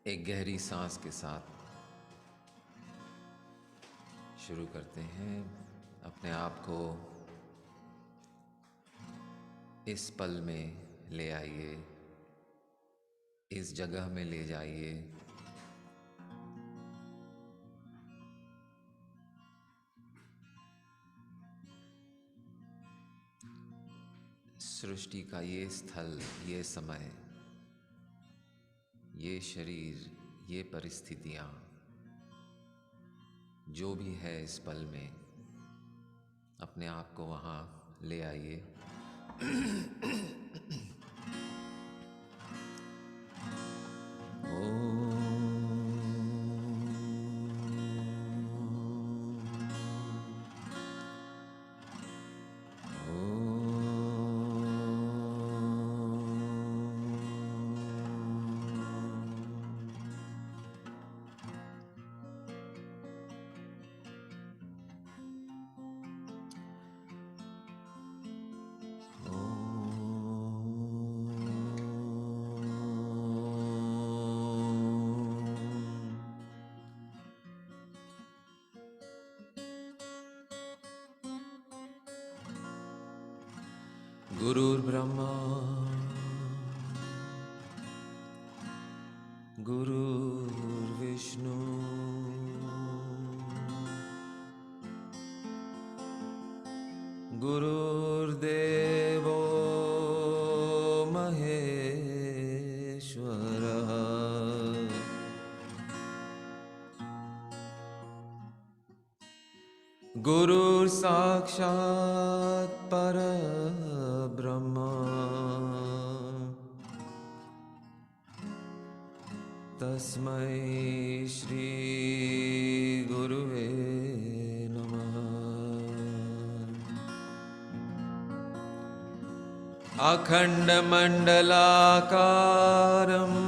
एक गहरी सांस के साथ शुरू करते हैं। अपने आप को इस पल में ले आइए, इस जगह में ले जाइए। सृष्टि का ये स्थल, ये समय, ये शरीर, ये परिस्थितियाँ, जो भी है इस पल में, अपने आप को वहाँ ले आइए। गुरुर्ब्रह्मा गुरुर्विष्णु गुरुर्देवो महेश्वरः गुरुर्साक्षात् परब्रह्म तस्मै श्री गुरुवे नमः। अखण्डमण्डलाकारम्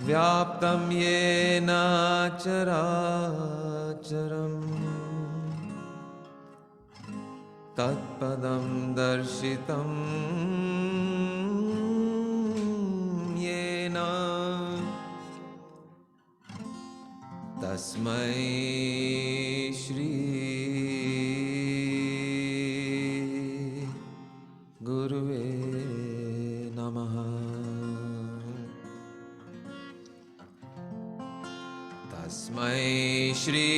व्याप्तं येन चराचरम् तत्पदं दर्शितं येन तस्मै श्री गुरुवे नमः। तस्मै श्री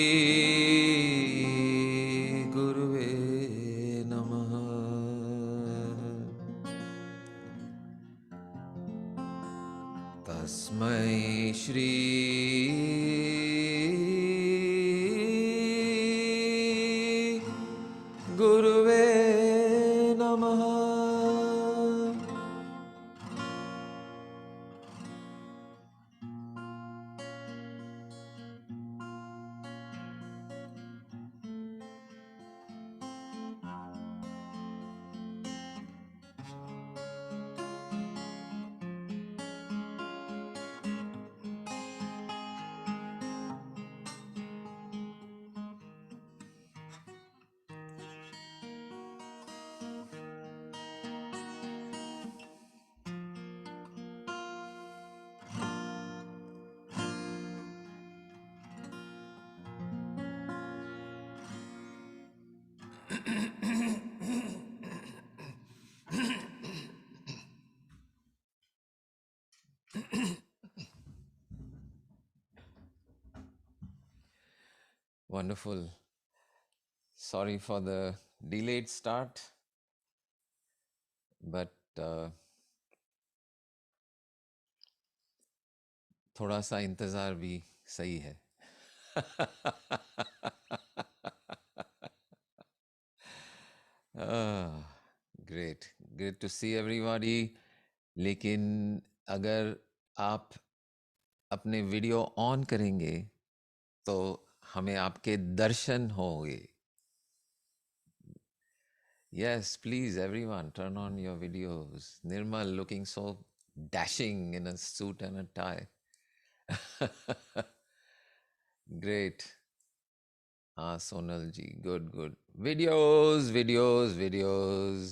गुरुवे नमः। तस्मै श्री गुरुवे नमः। Wonderful. Sorry for the delayed start, but थोड़ा सा इंतज़ार भी सही है। Great, great to see everybody. लेकिन अगर आप अपने वीडियो ऑन करेंगे तो हमें आपके दर्शन होंगे। Yes, please, everyone, turn on your videos. Nirmal looking so dashing in a suit and a tie. Great. Ah, Sonal ji, good, good. Videos, videos, videos.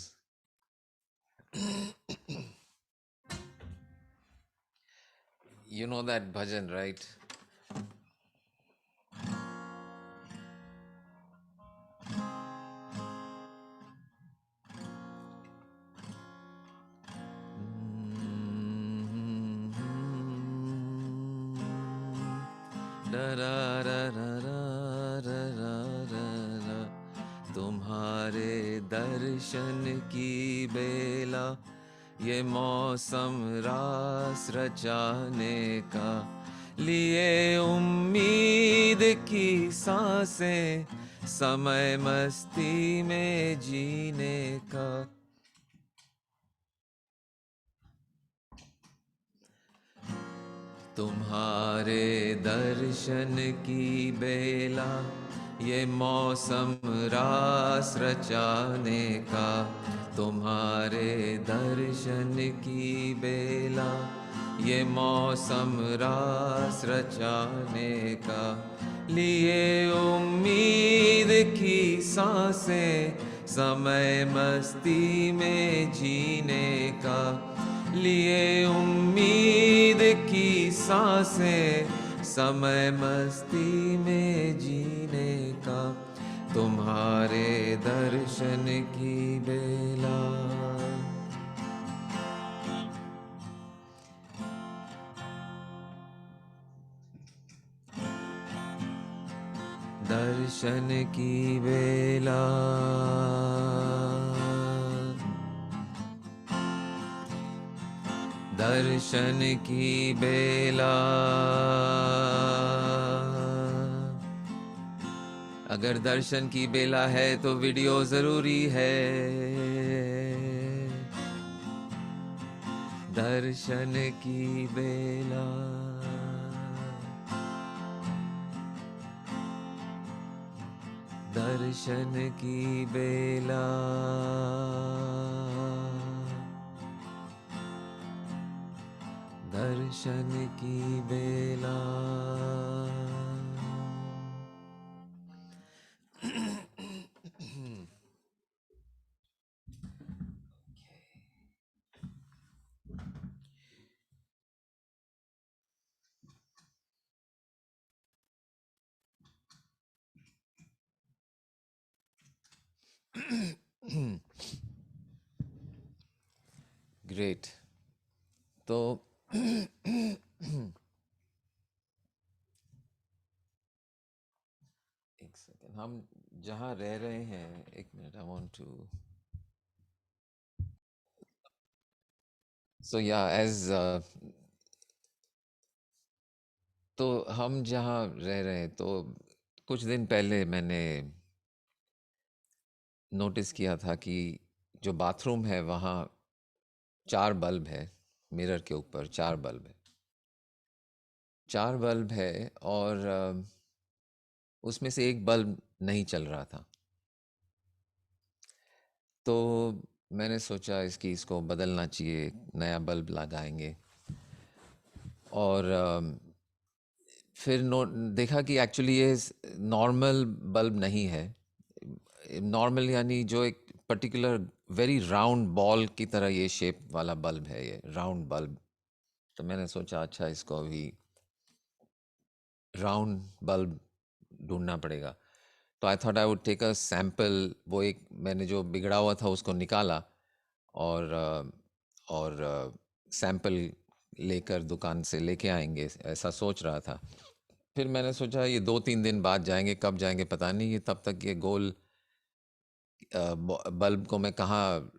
You know that bhajan, right? तुम्हारे दर्शन की बेला, ये मौसम रास रचाने का, लिए उम्मीद की सांसें, समय मस्ती में जीने का। तुम्हारे दर्शन की बेला, ये मौसम रास रचाने का। तुम्हारे दर्शन की बेला, ये मौसम रास रचाने का, लिए उम्मीद की सांसें, समय मस्ती में जीने का, लिए उम्मीद की सांसें, समय मस्ती में जीने का। तुम्हारे दर्शन की बेला। दर्शन की बेला, दर्शन की बेला। अगर दर्शन की बेला है तो वीडियो जरूरी है। दर्शन की बेला, दर्शन की बेला। दर्शन की बेला। ग्रेट। तो एक सेकेंड, हम जहाँ रह रहे हैं, एक मिनट, आई वांट टू, सो या एज, तो हम जहाँ रह रहे हैं, तो कुछ दिन पहले मैंने नोटिस किया था कि जो बाथरूम है वहाँ 4 बल्ब है, मिरर के ऊपर 4 बल्ब है। 4 बल्ब है, और उसमें से एक बल्ब नहीं चल रहा था। तो मैंने सोचा इसको बदलना चाहिए, नया बल्ब लगाएंगे। और फिर देखा कि एक्चुअली ये नॉर्मल बल्ब नहीं है। नॉर्मल यानी जो एक पर्टिकुलर वेरी राउंड बॉल की तरह ये शेप वाला बल्ब है, ये राउंड बल्ब। तो मैंने सोचा अच्छा, इसको अभी राउंड बल्ब ढूंढना पड़ेगा। तो I thought I would take a sample. वो एक मैंने जो बिगड़ा हुआ था उसको निकाला, और सैंपल लेकर दुकान से लेके आएंगे, ऐसा सोच रहा था। फिर मैंने सोचा ये 2-3 दिन बाद जाएंगे, कब जाएंगे पता नहीं, ये तब तक ये गोल बल्ब को मैं कहाँ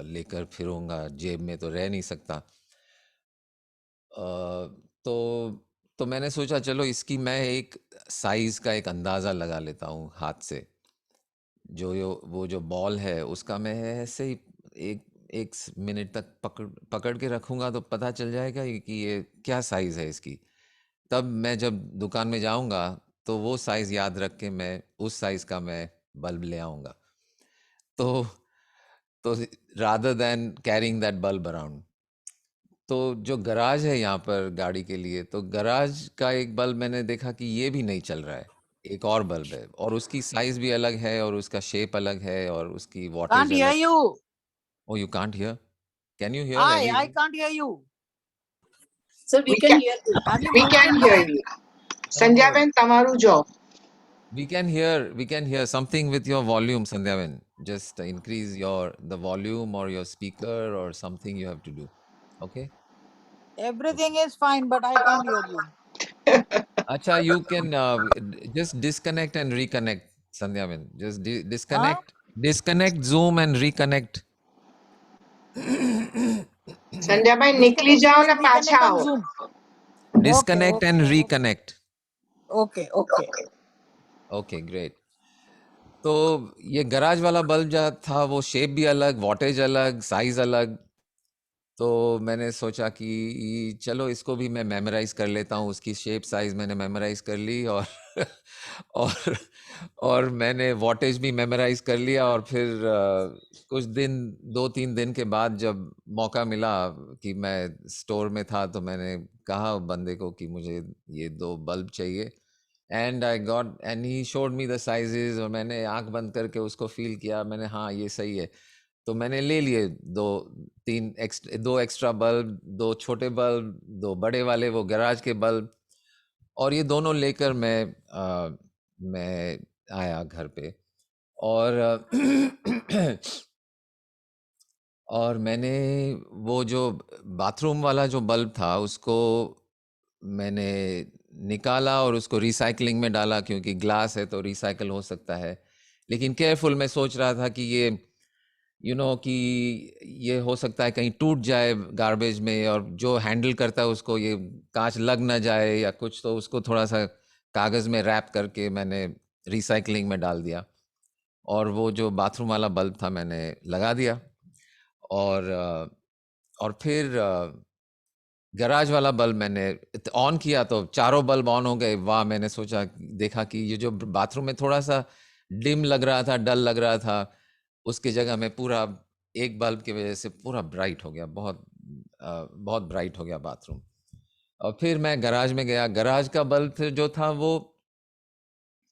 लेकर फिरूंगा, जेब में तो रह नहीं सकता। तो मैंने सोचा चलो इसकी मैं एक साइज़ का एक अंदाज़ा लगा लेता हूँ हाथ से। वो जो बॉल है उसका मैं ऐसे ही एक एक मिनट तक पकड़ पकड़ के रखूंगा तो पता चल जाएगा कि ये क्या साइज़ है इसकी। तब मैं जब दुकान में जाऊंगा तो वो साइज़ याद रख के मैं उस साइज़ का मैं बल्ब ले आऊंगा। तो rather than carrying that bulb around, तो जो गराज है यहाँ पर गाड़ी के लिए, तो गराज का एक बल्ब मैंने देखा कि ये भी नहीं चल रहा है। एक और बल्ब है और उसकी साइज भी अलग है और उसका शेप अलग है और उसकी Can't वॉटेज hear अलग। you. Oh, you can't hear? Can you hear I everyone? can't hear you. Sir, we can hear you. Have you We moved can your hear mic? you. Sandhyaben, તમારું જો. We can hear something with your volume, Sandhyavan. Just increase the volume or your speaker or something you have to do. Okay? Everything is fine, but I can't hear you. Acha, you can just disconnect and reconnect, Sandhyavan. Just Huh? disconnect Zoom and reconnect. સંધ્યાભાઈ નીકળી Disconnect જાઓ Zoom ને and પાછા reconnect on આવો. Zoom. Disconnect and Okay. reconnect. Okay. Okay, great. तो ये garage वाला bulb जो था वो शेप भी अलग, वॉटेज अलग, साइज अलग। तो मैंने सोचा कि चलो इसको भी मैं मेमोराइज कर लेता हूँ। उसकी शेप साइज मैंने मेमोराइज कर ली और और और मैंने वॉटेज भी मेमोराइज कर लिया। और फिर कुछ दिन 2-3 दिन के बाद जब मौका मिला कि मैं स्टोर में था तो मैंने कहा बंदे को कि मुझे ये 2 बल्ब चाहिए। And I got and he showed me the sizes और मैंने आंख बंद करके उसको फील किया। मैंने हाँ ये सही है। तो मैंने ले लिए 2 एक्स्ट्रा बल्ब, 2 छोटे बल्ब, 2 बड़े वाले वो गैराज के बल्ब। और ये दोनों लेकर मैं आया घर पे। और और मैंने वो जो बाथरूम वाला जो बल्ब था उसको मैंने निकाला और उसको रिसाइक्लिंग में डाला, क्योंकि ग्लास है तो रिसाइकल हो सकता है। लेकिन केयरफुल मैं सोच रहा था कि ये कि ये हो सकता है कहीं टूट जाए गार्बेज में, और जो हैंडल करता है उसको ये कांच लग ना जाए या कुछ, तो उसको थोड़ा सा कागज़ में रैप करके मैंने रिसाइकलिंग में डाल दिया। और वो जो बाथरूम वाला बल्ब था मैंने लगा दिया। और फिर गैराज वाला बल्ब मैंने ऑन किया तो चारों बल्ब ऑन हो गए। वाह! मैंने सोचा, देखा कि ये जो बाथरूम में थोड़ा-सा डिम लग रहा था, डल लग रहा था, उसकी जगह में पूरा एक बल्ब की वजह से पूरा ब्राइट हो गया। बहुत ब्राइट हो गया बाथरूम। और फिर मैं गैराज में गया। गैराज का बल्ब फिर जो था वो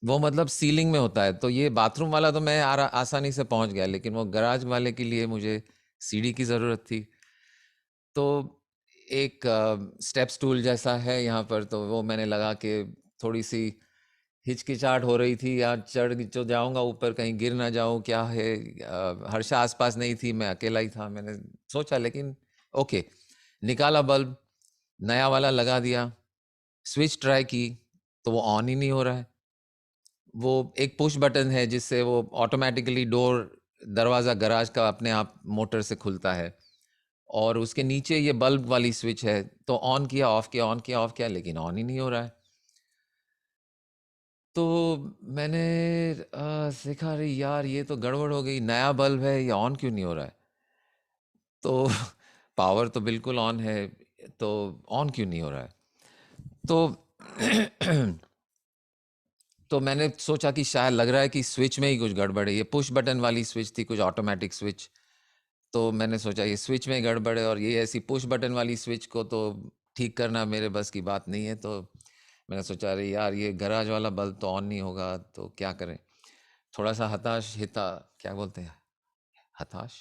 मतलब सीलिंग में होता है। तो ये बाथरूम वाला तो मैं आसानी से पहुँच गया, लेकिन वो गैराज वाले के लिए मुझे सीढ़ी की ज़रूरत थी। तो एक स्टेप स्टूल जैसा है यहाँ पर, तो वो मैंने लगा के थोड़ी-सी हिचकिचाहट हो रही थी, यार चढ़ जो जाऊँगा ऊपर कहीं गिर ना जाऊँ, क्या है। हर्षा आस-पास नहीं थी, मैं अकेला ही था। मैंने सोचा, लेकिन ओके, निकाला बल्ब, नया वाला लगा दिया, स्विच ट्राई की, तो वो ऑन ही नहीं हो रहा है। वो एक पुश बटन है जिससे वो ऑटोमैटिकली दरवाज़ा गैराज का अपने आप मोटर से खुलता है। और उसके नीचे ये बल्ब वाली स्विच है, तो ऑन किया, ऑफ किया, ऑन किया, ऑफ किया, लेकिन ऑन ही नहीं हो रहा है। तो मैंने देखा, अरे यार ये तो गड़बड़ हो गई, नया बल्ब है, ये ऑन क्यों नहीं हो रहा है। तो पावर तो बिल्कुल ऑन है, तो ऑन क्यों नहीं हो रहा है। तो तो मैंने सोचा कि शायद लग रहा है कि स्विच में ही कुछ गड़बड़ है। ये पुश बटन वाली स्विच थी, कुछ ऑटोमेटिक स्विच। तो मैंने सोचा ये स्विच में गड़बड़ है, और ये ऐसी पुश बटन वाली स्विच को तो ठीक करना मेरे बस की बात नहीं है। तो मैंने सोचा, अरे यार ये गैराज वाला बल्ब तो ऑन नहीं होगा, तो क्या करें। थोड़ा सा क्या बोलते हैं, हताश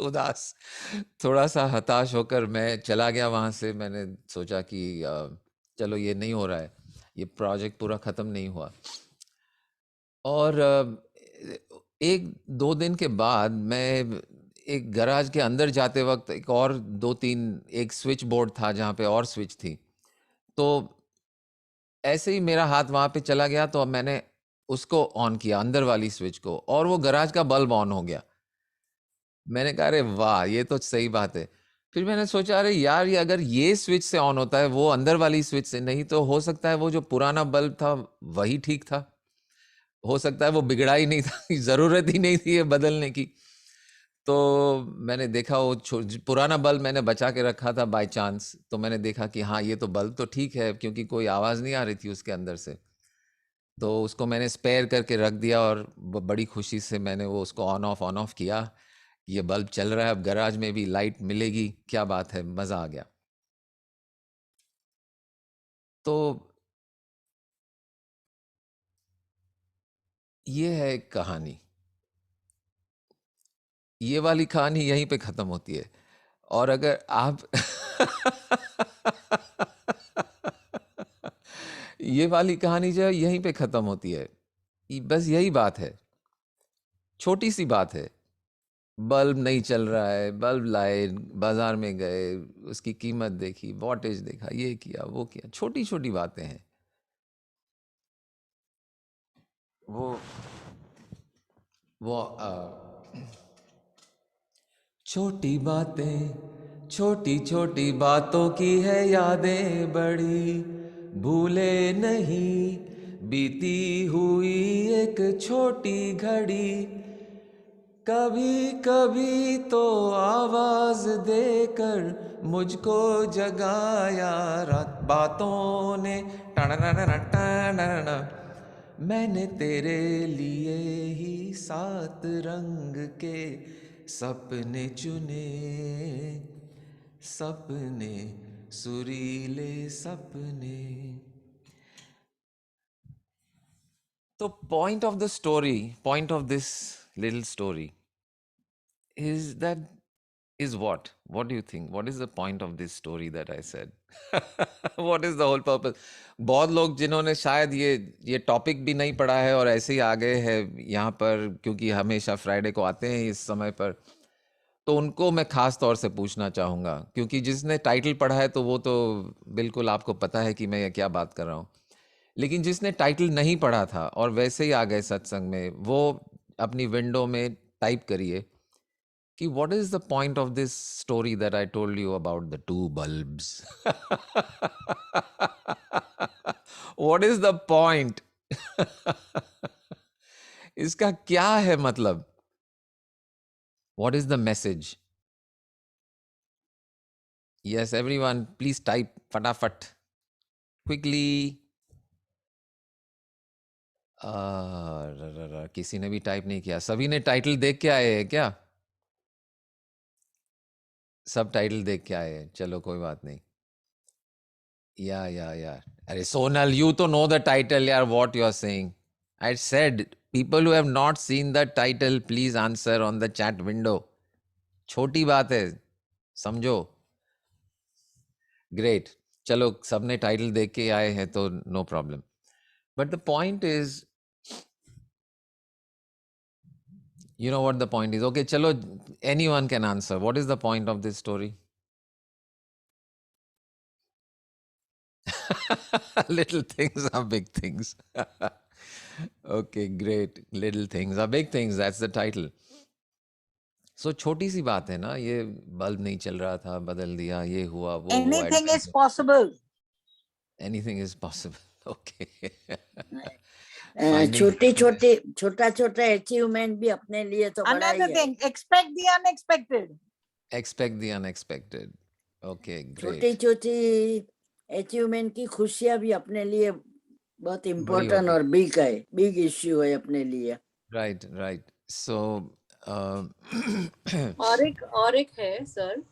उदास, थोड़ा सा हताश होकर मैं चला गया वहाँ से। मैंने सोचा कि चलो ये नहीं हो रहा है, ये प्रोजेक्ट पूरा ख़त्म नहीं हुआ। और 1-2 दिन के बाद मैं एक गैराज के अंदर जाते वक्त एक और 2-3 एक स्विच बोर्ड था जहाँ पे और स्विच थी। तो ऐसे ही मेरा हाथ वहाँ पे चला गया, तो अब मैंने उसको ऑन किया, अंदर वाली स्विच को, और वो गैराज का बल्ब ऑन हो गया। मैंने कहा, अरे वाह! ये तो सही बात है। फिर मैंने सोचा, अरे यार ये अगर ये स्विच से ऑन होता है, वो अंदर वाली स्विच से नहीं, तो हो सकता है वो जो पुराना बल्ब था वही ठीक था। हो सकता है वो बिगड़ा ही नहीं था, ज़रूरत ही नहीं थी ये बदलने की। तो मैंने देखा वो पुराना बल्ब मैंने बचा के रखा था बाय चांस। तो मैंने देखा कि हाँ, ये तो बल्ब तो ठीक है, क्योंकि कोई आवाज़ नहीं आ रही थी उसके अंदर से। तो उसको मैंने स्पेयर करके रख दिया, और बड़ी खुशी से मैंने वो उसको ऑन ऑफ किया। ये बल्ब चल रहा है, अब गैराज में भी लाइट मिलेगी, क्या बात है, मज़ा आ गया। तो ये है एक कहानी। ये वाली कहानी यहीं पे ख़त्म होती है। और अगर आप ये वाली कहानी जो है यहीं पे खत्म होती है। बस यही बात है, छोटी सी बात है। बल्ब नहीं चल रहा है, बल्ब लाए, बाजार में गए, उसकी कीमत देखी, वॉटेज देखा, ये किया वो किया, छोटी छोटी बातें हैं वो वो छोटी बातें, छोटी छोटी बातों की है यादें बड़ी, भूले नहीं बीती हुई एक छोटी घड़ी, कभी कभी तो आवाज देकर मुझको जगाया रात बातों ने, टनननननननननन। मैंने तेरे लिए ही 7 रंग के सपने चुने, सपने सुरीले सपने। तो point of the story, point of this little story is that is what do you think, what is the point of this story that I said? What is the whole purpose? बहुत लोग जिन्होंने शायद ये topic भी नहीं पढ़ा है और ऐसे ही आ गए हैं यहाँ पर, क्योंकि हमेशा फ्राइडे को आते हैं इस समय पर, तो उनको मैं खास तौर से पूछना चाहूँगा, क्योंकि जिसने टाइटल पढ़ा है तो वो तो बिल्कुल आपको पता है कि मैं ये क्या बात कर रहा हूँ, लेकिन जिसने टाइटल नहीं पढ़ा था और वैसे ही आ गए सत्संग में, वो अपनी विंडो में टाइप करिए कि what is the point of this story that I told you about the 2 bulbs? What is the point? इसका क्या है मतलब? What is the message? Yes, everyone, please type फटाफट, quickly. किसी ने भी टाइप नहीं किया, सभी ने टाइटल देख के आए हैं क्या? सब टाइटल देख के आए हैं, चलो कोई बात नहीं। Yeah. अरे Sonal, you to know the title, यार, what you are saying. I said, people who have not seen the title, please answer on the chat window. छोटी बात है, समझो। Great. चलो, सबने टाइटल देख के आए हैं तो no problem. But the point is, you know what the point is. Okay, चलो, anyone can answer. What is the point of this story? Little things are big things. Okay, great. Little things are big things. That's the title. So छोटी सी बात है ना, ये bulb नहीं चल रहा था, बदल दिया, ये हुआ, वो हुआ, Anything is adventure. possible. Anything is possible. Okay. Finding छोटे छोटे छोटा छोटा अचीवमेंट भी अपने लिए तो बड़ा ही Another है। thing, expect the unexpected. expect the unexpected. Okay, छोटी great. छोटी अचीवमेंट की खुशियां भी अपने लिए बहुत बड़ी इम्पोर्टेंट होती और बिग है, बिग इश्यू है अपने लिए। right. So और एक है सर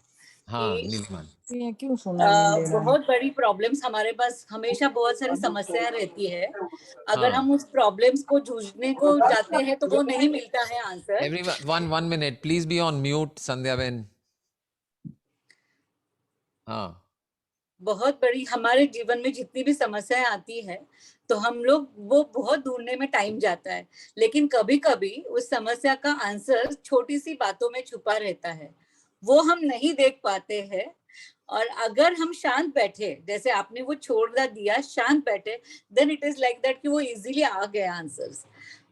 हाँ, कि नीलिमा, ये क्यों सुनाई नहीं दे रहा है? बहुत बड़ी प्रॉब्लम्स हमारे पास हमेशा बहुत सारी समस्याएं रहती है। अगर हाँ। हम उस प्रॉब्लम्स को जूझने को जाते हैं तो वो नहीं मिलता है answer. Everyone, one minute, please be on mute, संध्या बहन। हाँ, बहुत बड़ी हमारे जीवन में जितनी भी समस्याएं आती है तो हम लोग वो बहुत ढूंढने में टाइम जाता है, लेकिन कभी कभी उस समस्या का आंसर छोटी सी बातों में छुपा रहता है, वो हम नहीं देख पाते हैं। और अगर हम शांत बैठे, जैसे आपने वो छोड़ दिया, शांत बैठे, then it is like that कि वो इजीली आ गए आंसर्स।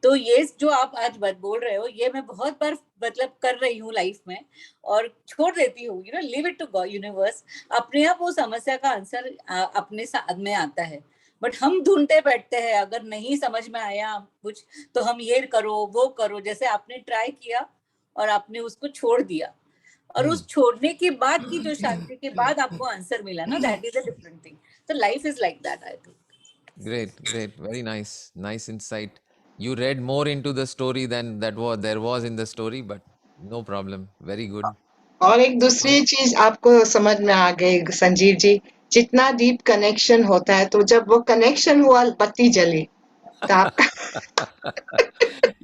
तो ये जो आप आज बात बोल रहे हो, ये मैं बहुत बार मतलब कर रही हूँ लाइफ में, और छोड़ देती हूँ, you know, leave it to God, universe. अपने आप वो समस्या का आंसर अपने साथ में आता है, बट हम ढूंढते बैठते हैं। अगर नहीं समझ में आया कुछ तो हम ये करो वो करो, जैसे आपने ट्राई किया और आपने उसको छोड़ दिया, और उस छोड़ने के बाद की जो शांति के बाद आपको आंसर मिला ना, that is a different thing. तो life is like that, I think. great, very nice insight. You read more into the story than there was in the story, but no problem. Very good. और एक दूसरी चीज आपको समझ में आ गई संजीव जी, जितना डीप कनेक्शन होता है, तो जब वो कनेक्शन हुआ, बत्ती जली, तो आपका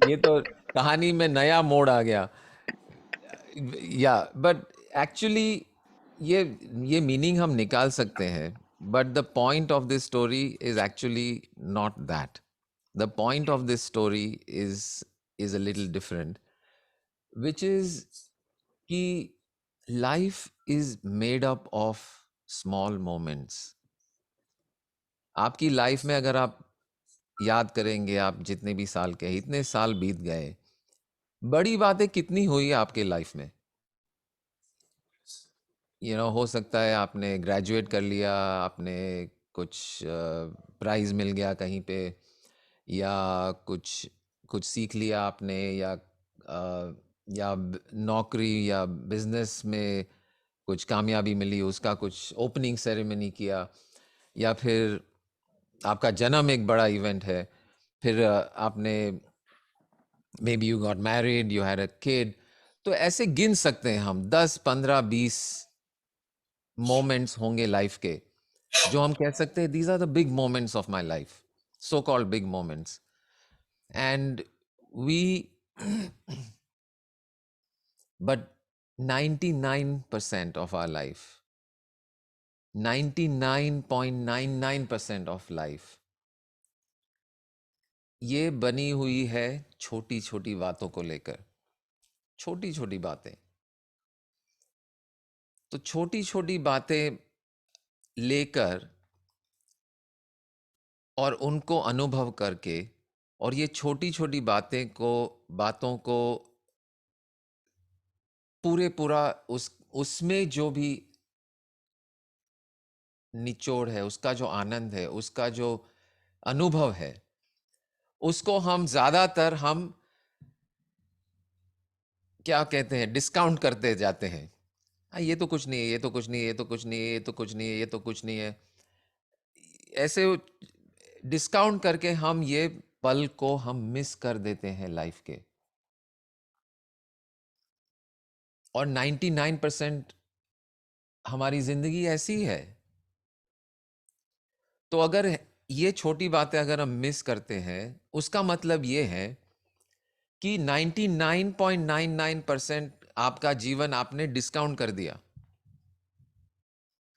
ये तो कहानी में नया मोड़ आ गया। Yeah, but actually ये मीनिंग हम निकाल सकते हैं, but the point of this story is actually not that. The point of this story is a little different, which is कि life is made up of small moments. आपकी life में अगर आप याद करेंगे, आप जितने भी साल के हैं, इतने साल बीत गए, बड़ी बातें कितनी हुई आपके लाइफ में. हो सकता है आपने ग्रेजुएट कर लिया, आपने कुछ प्राइज मिल गया कहीं पे, या कुछ कुछ सीख लिया आपने, या नौकरी या बिजनेस में कुछ कामयाबी मिली, उसका कुछ ओपनिंग सेरेमनी किया, या फिर आपका जन्म एक बड़ा इवेंट है, फिर आपने may be you got married, you had a kid. तो ऐसे गिन सकते हैं हम 10, 15, 20 मोमेंट्स होंगे लाइफ के, जो हम कह सकते हैं these are the big moments of my life, so called big moments. And we but 99% of our life, 99.99% of life, ये बनी हुई है छोटी छोटी बातों को लेकर. छोटी छोटी बातें, तो छोटी छोटी बातें लेकर और उनको अनुभव करके, और ये छोटी छोटी बातों को पूरा उसमें जो भी निचोड़ है, उसका जो आनंद है, उसका जो अनुभव है, उसको हम ज्यादातर क्या कहते हैं, डिस्काउंट करते जाते हैं. ये तो कुछ नहीं है, ये तो कुछ नहीं है, ये तो कुछ नहीं है, ये तो कुछ नहीं है, ये तो कुछ नहीं है. ऐसे डिस्काउंट करके हम ये पल को हम मिस कर देते हैं लाइफ के. और 99% हमारी जिंदगी ऐसी है. तो अगर ये छोटी बातें अगर हम मिस करते हैं, उसका मतलब ये है कि 99.99% आपका जीवन आपने डिस्काउंट कर दिया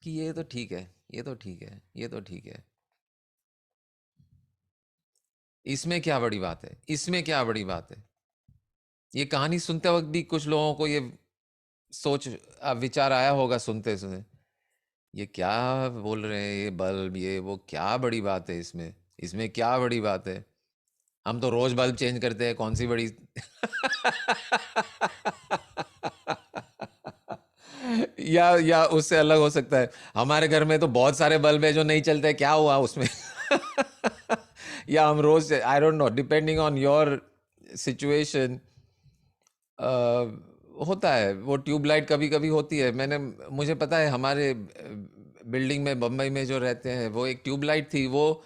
कि ये तो ठीक है, ये तो ठीक है, ये तो ठीक है, इसमें क्या बड़ी बात है, इसमें क्या बड़ी बात है. ये कहानी सुनते वक्त भी कुछ लोगों को ये विचार आया होगा सुनते सुने, ये क्या बोल रहे हैं, ये बल्ब, ये वो, क्या बड़ी बात है इसमें, इसमें क्या बड़ी बात है, हम तो रोज बल्ब चेंज करते हैं, कौन सी बड़ी. या उससे अलग हो सकता है, हमारे घर में तो बहुत सारे बल्ब है जो नहीं चलते, क्या हुआ उसमें. या हम रोज, I don't know, depending on your situation, होता है. वो ट्यूबलाइट कभी कभी होती है. मुझे पता है, हमारे बिल्डिंग में बम्बई में जो रहते हैं, वो एक ट्यूबलाइट थी, वो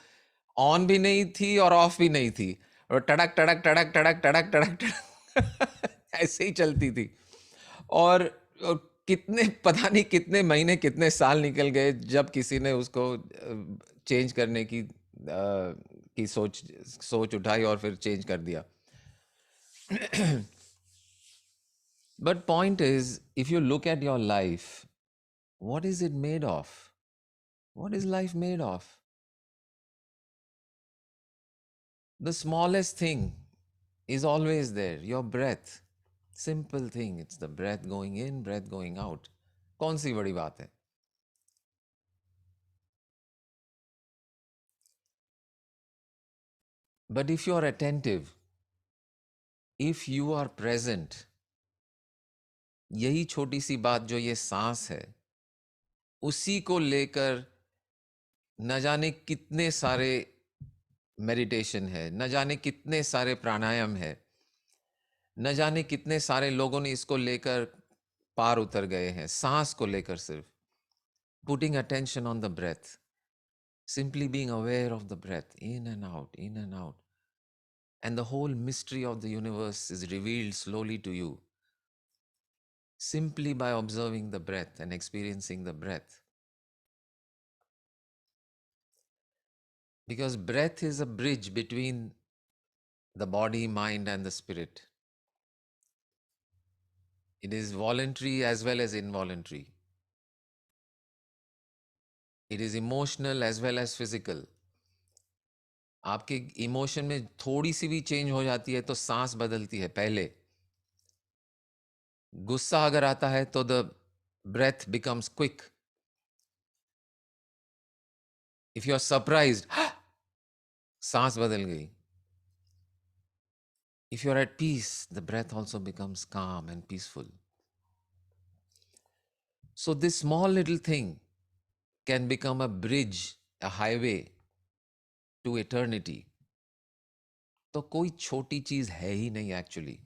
ऑन भी नहीं थी और ऑफ भी नहीं थी, और टड़क टड़क टड़क टड़क टड़क टड़क टड़क ऐसे ही चलती थी. और कितने, पता नहीं कितने महीने, कितने साल निकल गए जब किसी ने उसको चेंज करने की सोच उठाई और फिर चेंज कर दिया. But point is, if you look at your life, what is it made of? What is life made of? The smallest thing is always there. Your breath. Simple thing. It's the breath going in, breath going out. कौन सी बड़ी बात है? But if you are attentive, if you are present, यही छोटी सी बात जो ये सांस है, उसी को लेकर न जाने कितने सारे मेडिटेशन है, न जाने कितने सारे प्राणायाम है, न जाने कितने सारे लोगों ने इसको लेकर पार उतर गए हैं, सांस को लेकर सिर्फ. Putting attention on the breath, simply being aware of the breath, in and out, in and out, and the whole mystery of the universe is revealed slowly to you, simply by observing the breath and experiencing the breath. Because breath is a bridge between the body, mind, and the spirit. It is voluntary as well as involuntary. It is emotional as well as physical. आपके emotion में थोड़ी सी भी change हो जाती है तो सांस बदलती है. पहले गुस्सा अगर आता है तो the breath becomes quick. If you are surprised, सांस बदल गई. If you're at peace, the breath also becomes calm and peaceful. So this small little thing can become a bridge, a highway to eternity. तो कोई छोटी चीज है ही नहीं actually.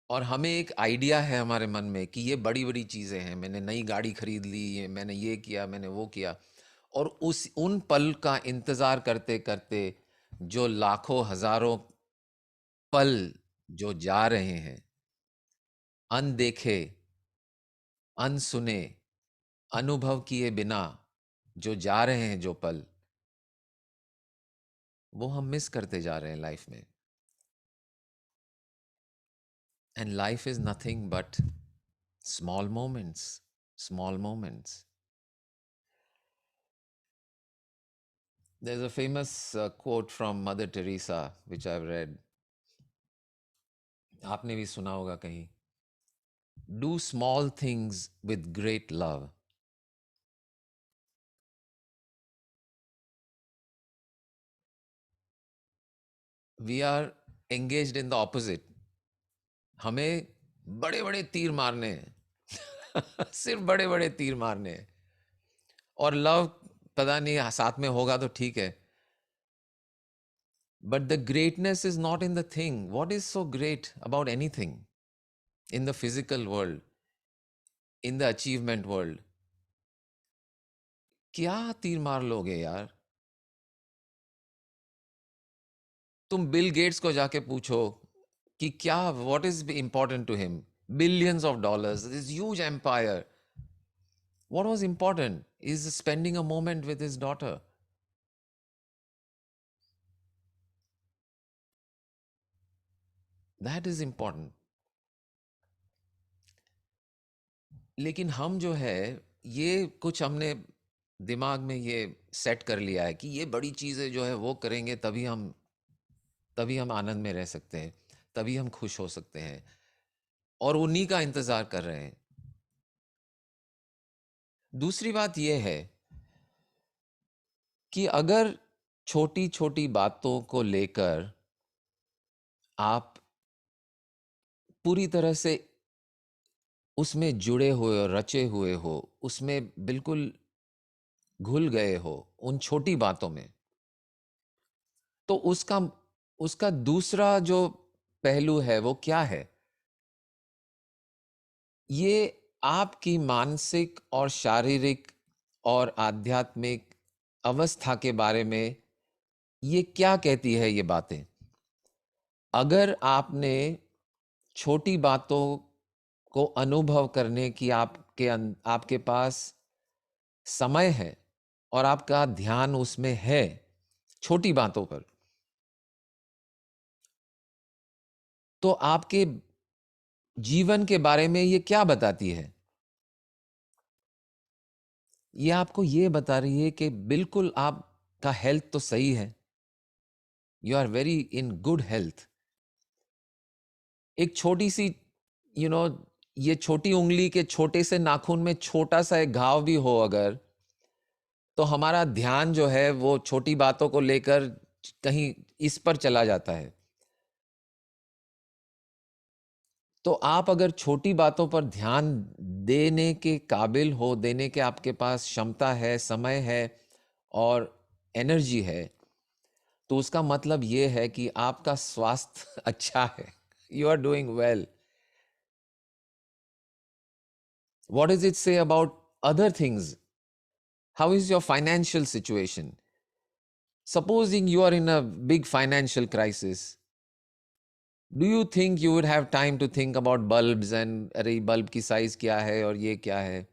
और हमें एक आइडिया है हमारे मन में कि ये बड़ी बड़ी चीजें हैं. मैंने नई गाड़ी खरीद ली, मैंने ये किया, मैंने वो किया. और उन पल का इंतजार करते करते जो लाखों हजारों पल जो जा रहे हैं, अनदेखे, अनसुने, अनुभव किए बिना जो जा रहे हैं, जो पल, वो हम मिस करते जा रहे हैं लाइफ में. And life is nothing but small moments, small moments. There's a famous quote from Mother Teresa which I've read. आपने भी सुना होगा कहीं. Do small things with great love. We are engaged in the opposite. हमें बड़े बड़े तीर मारने हैं. सिर्फ बड़े बड़े तीर मारने हैं. और लव पता नहीं साथ में होगा तो ठीक है. But the greatness is not in the thing. What is so great about anything in the physical world, in the achievement world? क्या तीर मार लोगे यार? तुम बिल गेट्स को जाके पूछो कि क्या, what is important to him? Billions of dollars, this huge empire. What was important is spending a moment with his daughter. That is important. लेकिन हम जो है, ये कुछ हमने दिमाग में ये सेट कर लिया है कि ये बड़ी चीजें जो है वो करेंगे तभी हम आनंद में रह सकते हैं, तभी हम खुश हो सकते हैं. और उन्हीं का इंतजार कर रहे हैं. दूसरी बात यह है कि अगर छोटी छोटी बातों को लेकर आप पूरी तरह से उसमें जुड़े हुए और रचे हुए हो, उसमें बिल्कुल घुल गए हो उन छोटी बातों में, तो उसका दूसरा जो पहलू है वो क्या है? ये आपकी मानसिक और शारीरिक और आध्यात्मिक अवस्था के बारे में ये क्या कहती है ये बातें? अगर आपने छोटी बातों को अनुभव करने की आपके पास समय है और आपका ध्यान उसमें है छोटी बातों पर, तो आपके जीवन के बारे में ये क्या बताती है? ये आपको ये बता रही है कि बिल्कुल आपका हेल्थ तो सही है. You are very in good health. एक छोटी सी ये छोटी उंगली के छोटे से नाखून में छोटा सा एक घाव भी हो अगर, तो हमारा ध्यान जो है वो छोटी बातों को लेकर कहीं इस पर चला जाता है. तो आप अगर छोटी बातों पर ध्यान देने के काबिल हो, देने के आपके पास क्षमता है, समय है और एनर्जी है, तो उसका मतलब ये है कि आपका स्वास्थ्य अच्छा है. You are doing well. What does it say about other things? How is your financial situation? Supposing you are in a big financial crisis, do you think you would have time to think about bulbs and अरे bulb की size क्या है और ये क्या है?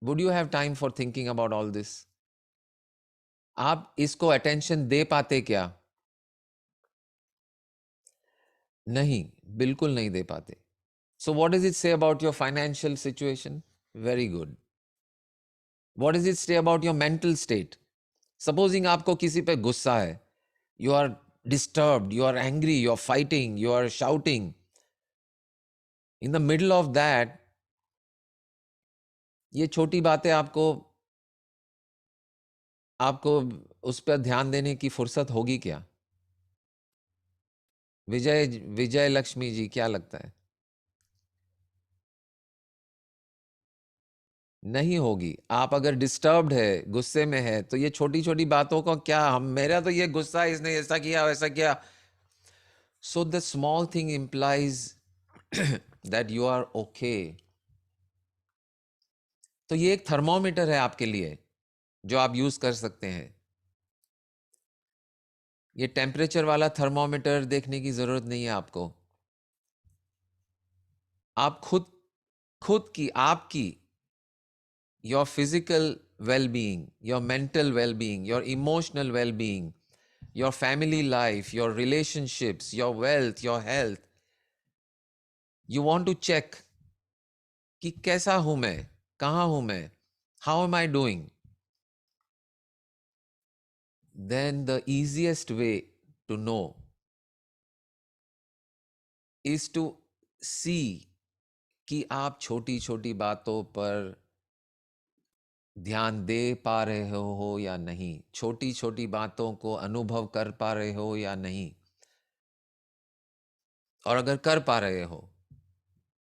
Would you have time for thinking about all this? आप इसको attention दे पाते क्या? नहीं, बिल्कुल नहीं दे पाते. So what does it say about your financial situation? Very good. What does it say about your mental state? Supposing आपको किसी पे गुस्सा है, you are disturbed, you are angry, you are fighting, you are shouting. In the middle of that, ये छोटी बातें आपको आपको उस पर ध्यान देने की फुर्सत होगी क्या? विजय लक्ष्मी जी, क्या लगता है? नहीं होगी. आप अगर डिस्टर्ब्ड है, गुस्से में है, तो ये छोटी छोटी बातों को क्या, हम मेरा तो ये गुस्सा है, इसने ऐसा किया वैसा किया. So the small thing implies that you are okay. तो ये एक थर्मोमीटर है आपके लिए जो आप यूज कर सकते हैं. ये टेम्परेचर वाला थर्मोमीटर देखने की जरूरत नहीं है आपको. आप खुद की, आपकी, your physical well-being, your mental well-being, your emotional well-being, your family life, your relationships, your wealth, your health. You want to check कि कैसा हूं मैं, कहां हूं मैं, how am I doing? Then the easiest way to know is to see कि आप छोटी छोटी बातों पर ध्यान दे पा रहे हो या नहीं, छोटी छोटी बातों को अनुभव कर पा रहे हो या नहीं. और अगर कर पा रहे हो,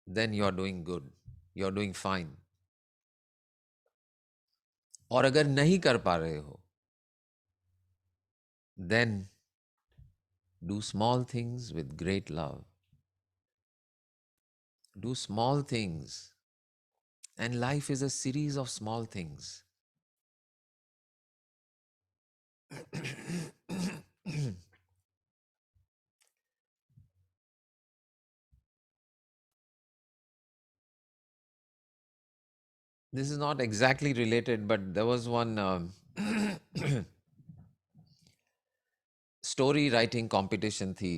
then you are doing good, you are doing fine. और अगर नहीं कर पा रहे हो, then do small things with great love. Do small things, and life is a series of small things. This is not exactly related, but there was one story writing competition थी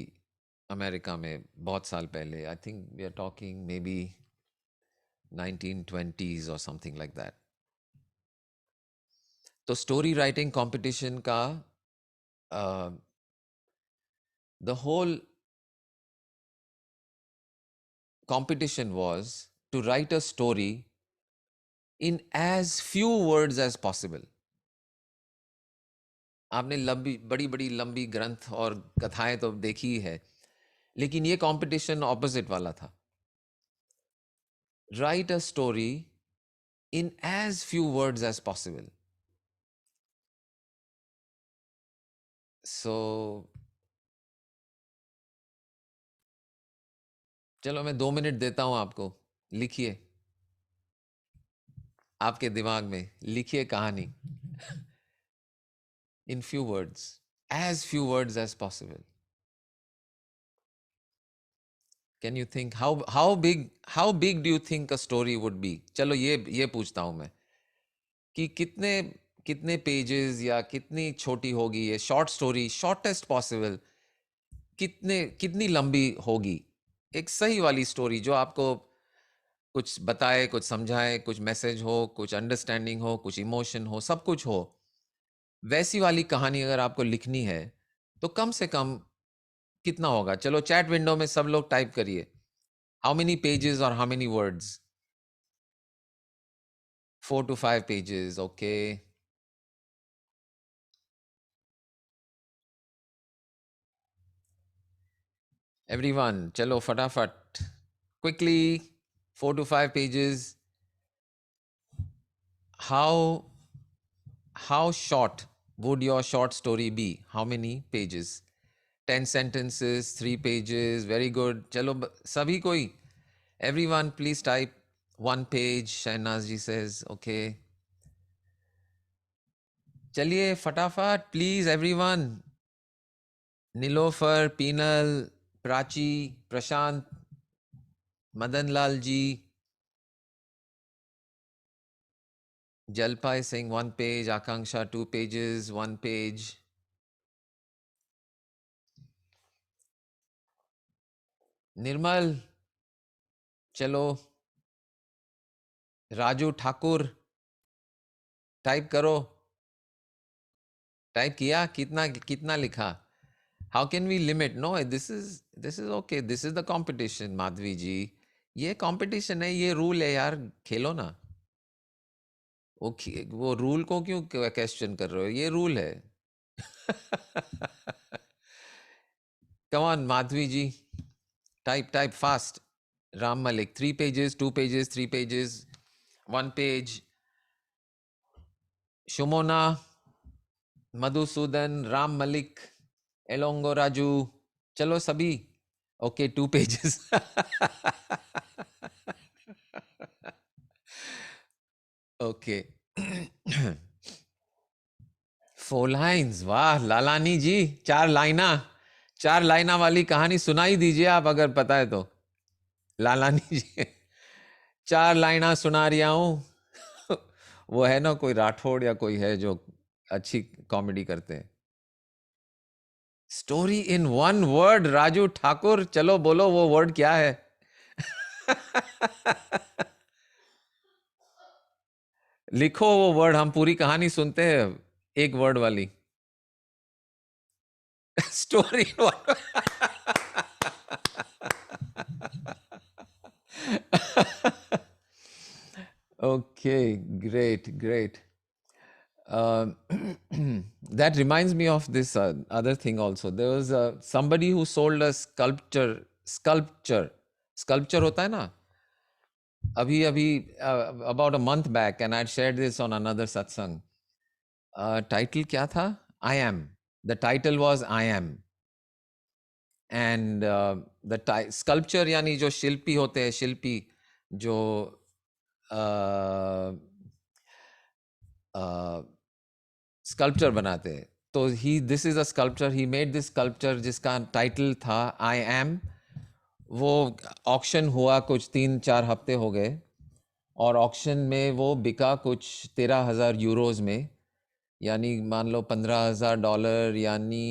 America में बहुत साल पहले. I think we are talking maybe 1920s or something like that. तो story writing competition का the whole competition was to write a story in as few words as possible. आपने लंबी बड़ी बड़ी लंबी ग्रंथ और कथाएं तो देखी ही है, लेकिन ये कंपटीशन ऑपोजिट वाला था. Right a story in as few words as possible. So चलो मैं 2 मिनट देता हूं आपको. लिखिए, आपके दिमाग में लिखिए कहानी in few words, as few words as possible. Can you think how big do you think a story would be? चलो ये पूछता हूं मैं कि कितने पेजेस या कितनी छोटी होगी ये शॉर्ट स्टोरी, शॉर्टेस्ट पॉसिबल, कितनी लंबी होगी? एक सही वाली स्टोरी जो आपको कुछ बताए, कुछ समझाए, कुछ मैसेज हो, कुछ अंडरस्टैंडिंग हो, कुछ इमोशन हो, सब कुछ हो. वैसी वाली कहानी अगर आपको लिखनी है तो कम से कम कितना होगा? चलो चैट विंडो में सब लोग टाइप करिए. हाउ मेनी पेजेस और how many words? 4 to 5 pages. Okay. Everyone, chalo fatafat. Quickly, 4 to 5 pages. How short would your short story be? How many pages? 10 sentences, 3 pages. Very good. Chalo, sabhi koi. Everyone, please type 1 page. Shahnaz ji says, okay. चलिए फटाफट please everyone. Nilofar, Pinal, Prachi, Prashant, Madan Lal ji, Jalpa is saying 1 page, Akanksha 2 pages, 1 page. Nirmal, chalo Raju Thakur, type करो, type किया, कितना कितना लिखा? How can we limit? No, this is okay, this is the competition. Madhavi ji, ये competition है, ये रूल है यार, खेलो ना। वो रूल को क्यों क्वेश्चन कर रहे हो? ये रूल है। Come on Madhavi ji, type fast. Ram Malik, 3 pages, 2 pages, 3 pages, 1 page. Shumona, Madhusudan, Ram Malik, Elango Raju, चलो सभी। Okay, 2 pages. ओके, 4 lines, वाह लालानी जी, 4 लाइना वाली कहानी सुनाई दीजिए आप, अगर पता है तो। लालानी जी, 4 लाइना सुना रिया हूं। वो है ना कोई राठौड़ या कोई है जो अच्छी कॉमेडी करते हैं। Story in 1 word, Raju Thakur, चलो बोलो वो वर्ड क्या है? लिखो वो वर्ड, हम पूरी कहानी सुनते हैं, 1 word वाली। Story in 1 Okay, great. Um, that reminds me of this other thing also. There was somebody who sold a sculpture. Sculpture होता है ना? अभी about a month back, and I'd shared this on another satsang. Title क्या था? I am. The title was I am. And the sculpture यानी जो शिल्पी होते हैं, शिल्पी जो स्कल्पचर बनाते हैं, तो this is a sculpture, he made this sculpture जिसका टाइटल था आई एम। वो ऑक्शन हुआ, कुछ 3-4 हफ्ते हो गए, और ऑक्शन में वो बिका कुछ 13,000 यूरोज में, यानी मान लो $15,000, यानी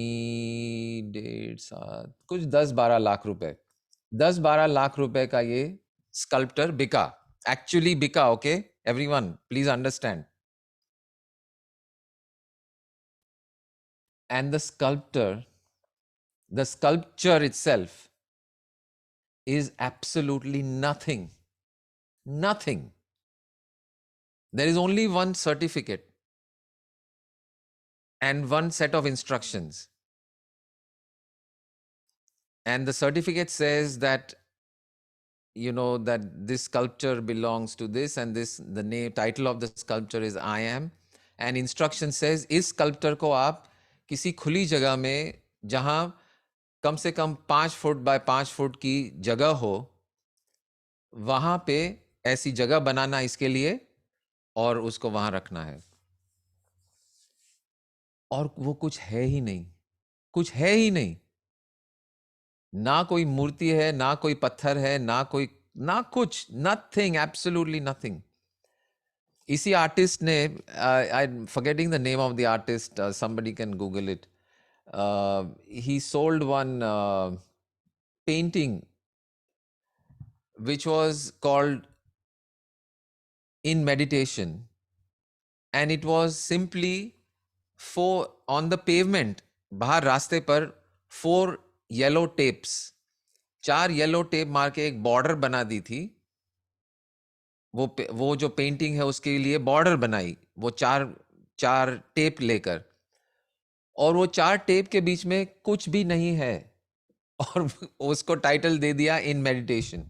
1.5 कुछ 10-12 लाख रुपए, 10-12 लाख रुपए का ये स्कल्पचर बिका, एक्चुअली बिका। Okay everyone, please understand. And the sculpture itself is absolutely nothing. There is only one certificate and one set of instructions. And the certificate says that, that this sculpture belongs to this, and the title of the sculpture is I am. And instruction says, इस sculpture को आप किसी खुली जगह में, जहां कम से कम 5 foot by 5 foot की जगह हो, वहां पे ऐसी जगह बनाना इसके लिए, और उसको वहां रखना है। और वो कुछ है ही नहीं, ना कोई मूर्ति है, ना कोई पत्थर है, ना कुछ, नथिंग, एब्सोल्युटली नथिंग। इसी आर्टिस्ट ने, I am forgetting the name of the artist, somebody can Google it, he sold one painting which was called In Meditation, and it was simply on the pavement, बाहर रास्ते पर 4 yellow tapes, 4 yellow tape मार के एक border बना दी थी। वो जो पेंटिंग है उसके लिए बॉर्डर बनाई, वो 4 टेप लेकर, और वो 4 टेप के बीच में कुछ भी नहीं है, और उसको टाइटल दे दिया in meditation.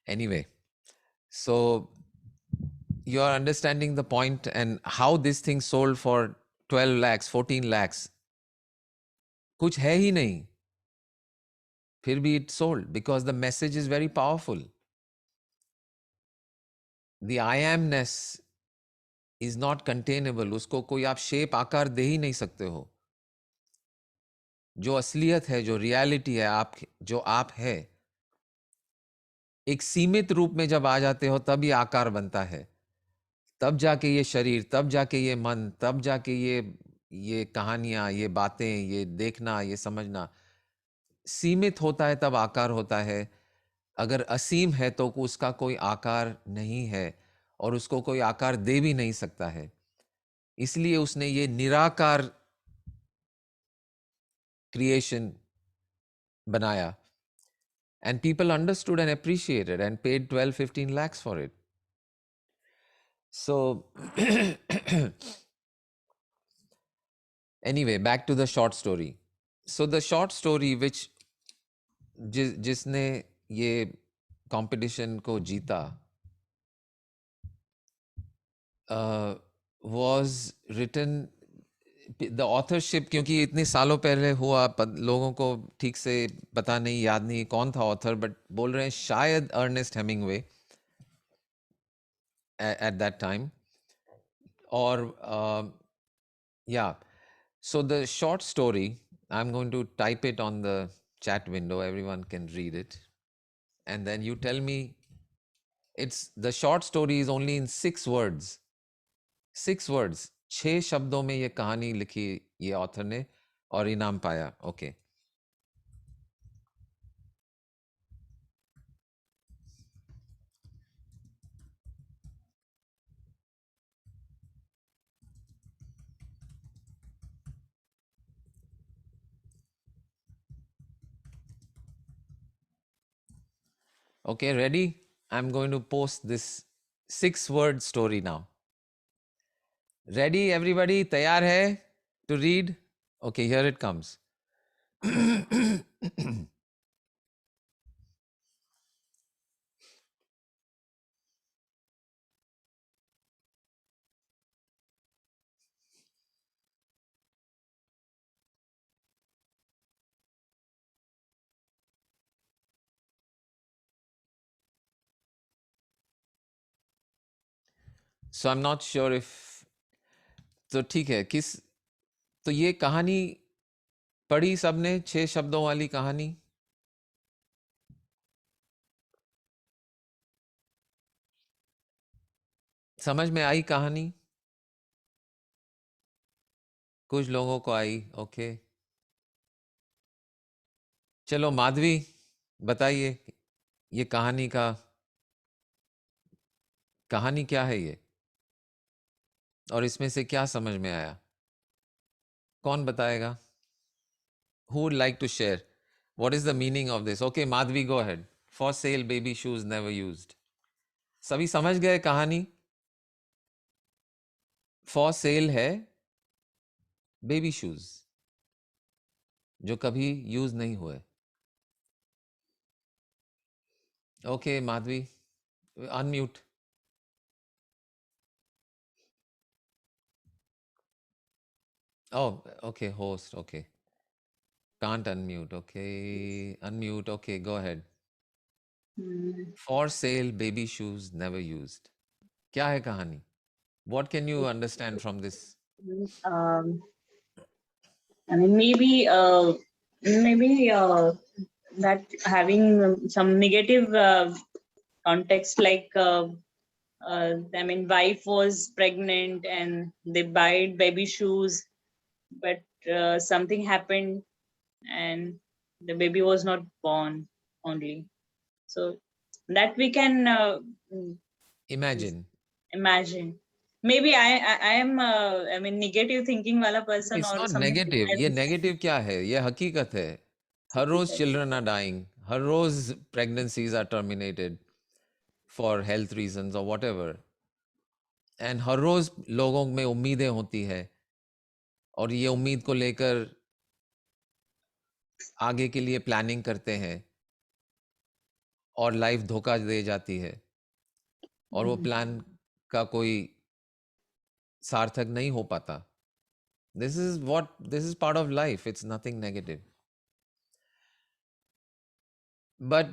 Anyway, so you are understanding the point, and how this thing sold for 12 lakhs, 14 lakhs. कुछ है ही नहीं, फिर भी it sold because the message is very powerful. The I amness is not containable. उसको कोई आप shape, आकार दे ही नहीं सकते हो। जो असलियत है, जो रियलिटी है, जो आप है, एक सीमित रूप में जब आ जाते हो, तब ये आकार बनता है, तब जाके ये शरीर, तब जाके ये मन, तब जाके ये कहानियां, ये बातें, ये देखना, ये समझना सीमित होता है, तब आकार होता है। अगर असीम है तो उसका कोई आकार नहीं है और उसको कोई आकार दे भी नहीं सकता है, इसलिए उसने ये निराकार क्रिएशन बनाया, and people understood and appreciated and paid 12-15 lakhs for it. So anyway, back to the short story. So the short story which जिसने ये कंपटीशन को जीता was written, the authorship, क्योंकि इतने सालों पहले हुआ, लोगों को ठीक से पता नहीं, याद नहीं कौन था ऑथर, बट बोल रहे हैं शायद Ernest Hemingway at that time. Or yeah, so the short story, I'm going to type it on the chat window, everyone can read it, and then you tell me. It's the short story is only in 6 words. 6 words, 6 शब्दों में ये कहानी लिखी ये author ने और इनाम पाया. Okay. Okay, ready? I'm going to post this 6-word story now. Ready, everybody? तैयार है to read? Okay, here it comes. So I'm not sure if, तो ठीक है, किस, तो ये कहानी पढ़ी सबने, 6 शब्दों वाली कहानी? समझ में आई कहानी? कुछ लोगों को आई. ओके, चलो माधवी बताइए, ये कहानी क्या है ये, और इसमें से क्या समझ में आया? कौन बताएगा? Who would like to share? What is the meaning of this? Okay, Madhvi, go ahead. For sale baby shoes never used. सभी समझ गए कहानी? For sale है बेबी शूज जो कभी यूज नहीं हुए. Okay Madhavi, unmute. Oh, okay, host. Okay, can't unmute. Okay, unmute. Okay, go ahead. For sale baby shoes never used. क्या है कहानी? What can you understand from this? I mean, maybe that having some negative context, like I mean, wife was pregnant and they bought baby shoes, but something happened and the baby was not born only. So that we can Imagine. Maybe I am I mean negative thinking wala person. It's or not something negative. like ये that. negative क्या है? ये हकीकत है. हर रोज children are dying. Her rose pregnancies are terminated for health reasons or whatever. And हर रोज लोगों में उम्मीदें होती है और ये उम्मीद को लेकर आगे के लिए प्लानिंग करते हैं और लाइफ धोखा दे जाती है और वो प्लान का कोई सार्थक नहीं हो पाता. This is part of life. It's nothing negative. But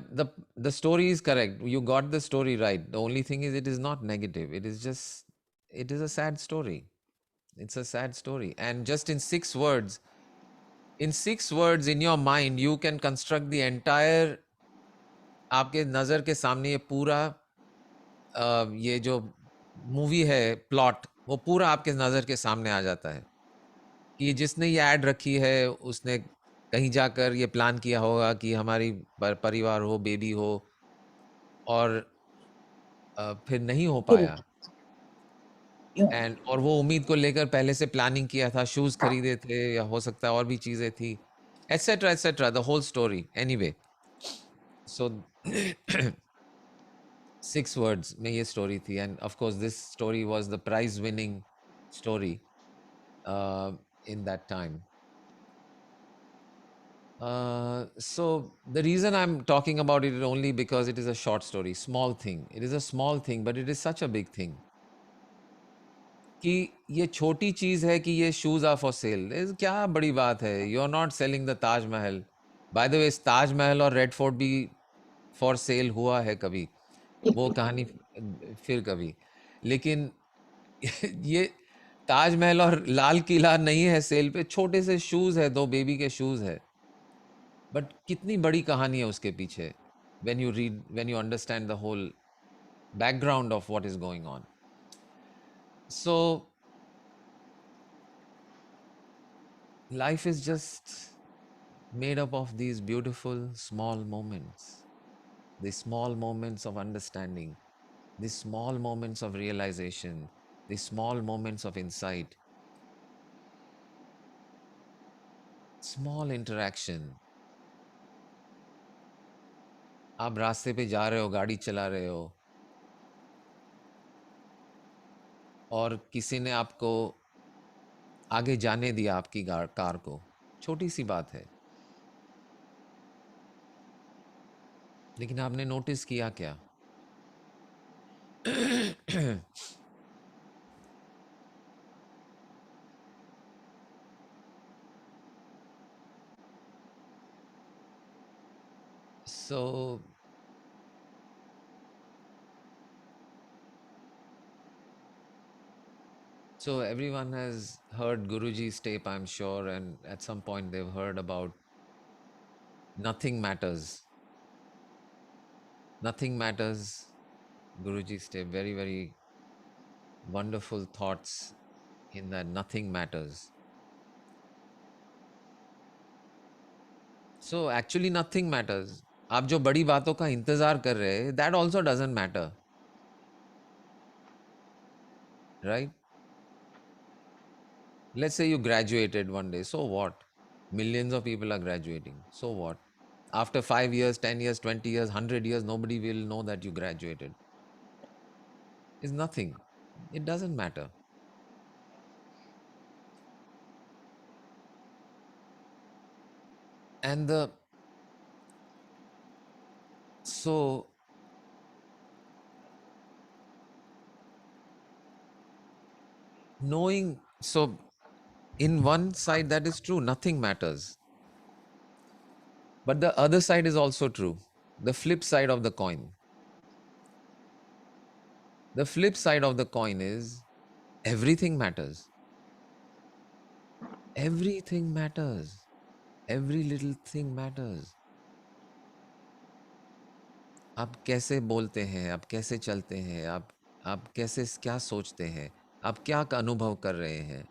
the story is correct. You got the story right. The only thing is it is not negative. It is a sad story. It's a sad story. And just in 6 words, in your mind, you can construct the entire, आपके नजर के सामने ये पूरा ये जो movie है plot, वो पूरा आपके नजर के सामने आ जाता है कि जिसने ये ऐड रखी है उसने कहीं जाकर ये प्लान किया होगा कि हमारी परिवार हो, बेबी हो, और फिर नहीं हो फिर पाया, और वो उम्मीद को लेकर पहले से प्लानिंग किया था, शूज खरीदे थे या हो सकता है और भी चीजें थी, etcetera, the whole story. Anyway, so 6 words में ये स्टोरी थी, and of course this story was the prize winning story in that time. So the reason I'm talking about it is only because it is a short story, small thing. It is a small thing, but it is such a big thing. कि ये छोटी चीज है कि ये shoes are for sale, क्या बड़ी बात है? You are not selling the Taj Mahal. By the way, Taj Mahal और रेड फोर्ट भी फॉर सेल हुआ है कभी, वो कहानी फिर कभी। लेकिन ये ताजमहल और लाल किला नहीं है सेल पे, छोटे से शूज है, 2 बेबी के शूज है, बट कितनी बड़ी कहानी है उसके पीछे, when you understand the whole background of what is going on. So life is just made up of these beautiful small moments, these small moments of understanding, these small moments of realization, these small moments of insight, small interaction. आप रास्ते पे जा रहे हो, गाड़ी चला रहे हो, और किसी ने आपको आगे जाने दिया आपकी कार को, छोटी सी बात है, लेकिन आपने नोटिस किया क्या? So everyone has heard Guruji's tape, I'm sure, and at some point they've heard about nothing matters. Nothing matters. Guruji's tape, very, very wonderful thoughts in that nothing matters. So actually nothing matters. आप जो बड़ी बातों का इंतजार कर रहे हैं, that also doesn't matter, right? Let's say you graduated one day, so what? Millions of people are graduating, so what? After 5 years, 10 years, 20 years, 100 years, nobody will know that you graduated. It's nothing. It doesn't matter. And knowing, so in one side that is true, nothing matters. But the other side is also true. The flip side of the coin. The flip side of the coin is everything matters. Everything matters. Every little thing matters. आप कैसे बोलते हैं, आप कैसे चलते हैं, आप कैसे क्या सोचते हैं, आप क्या अनुभव कर रहे हैं,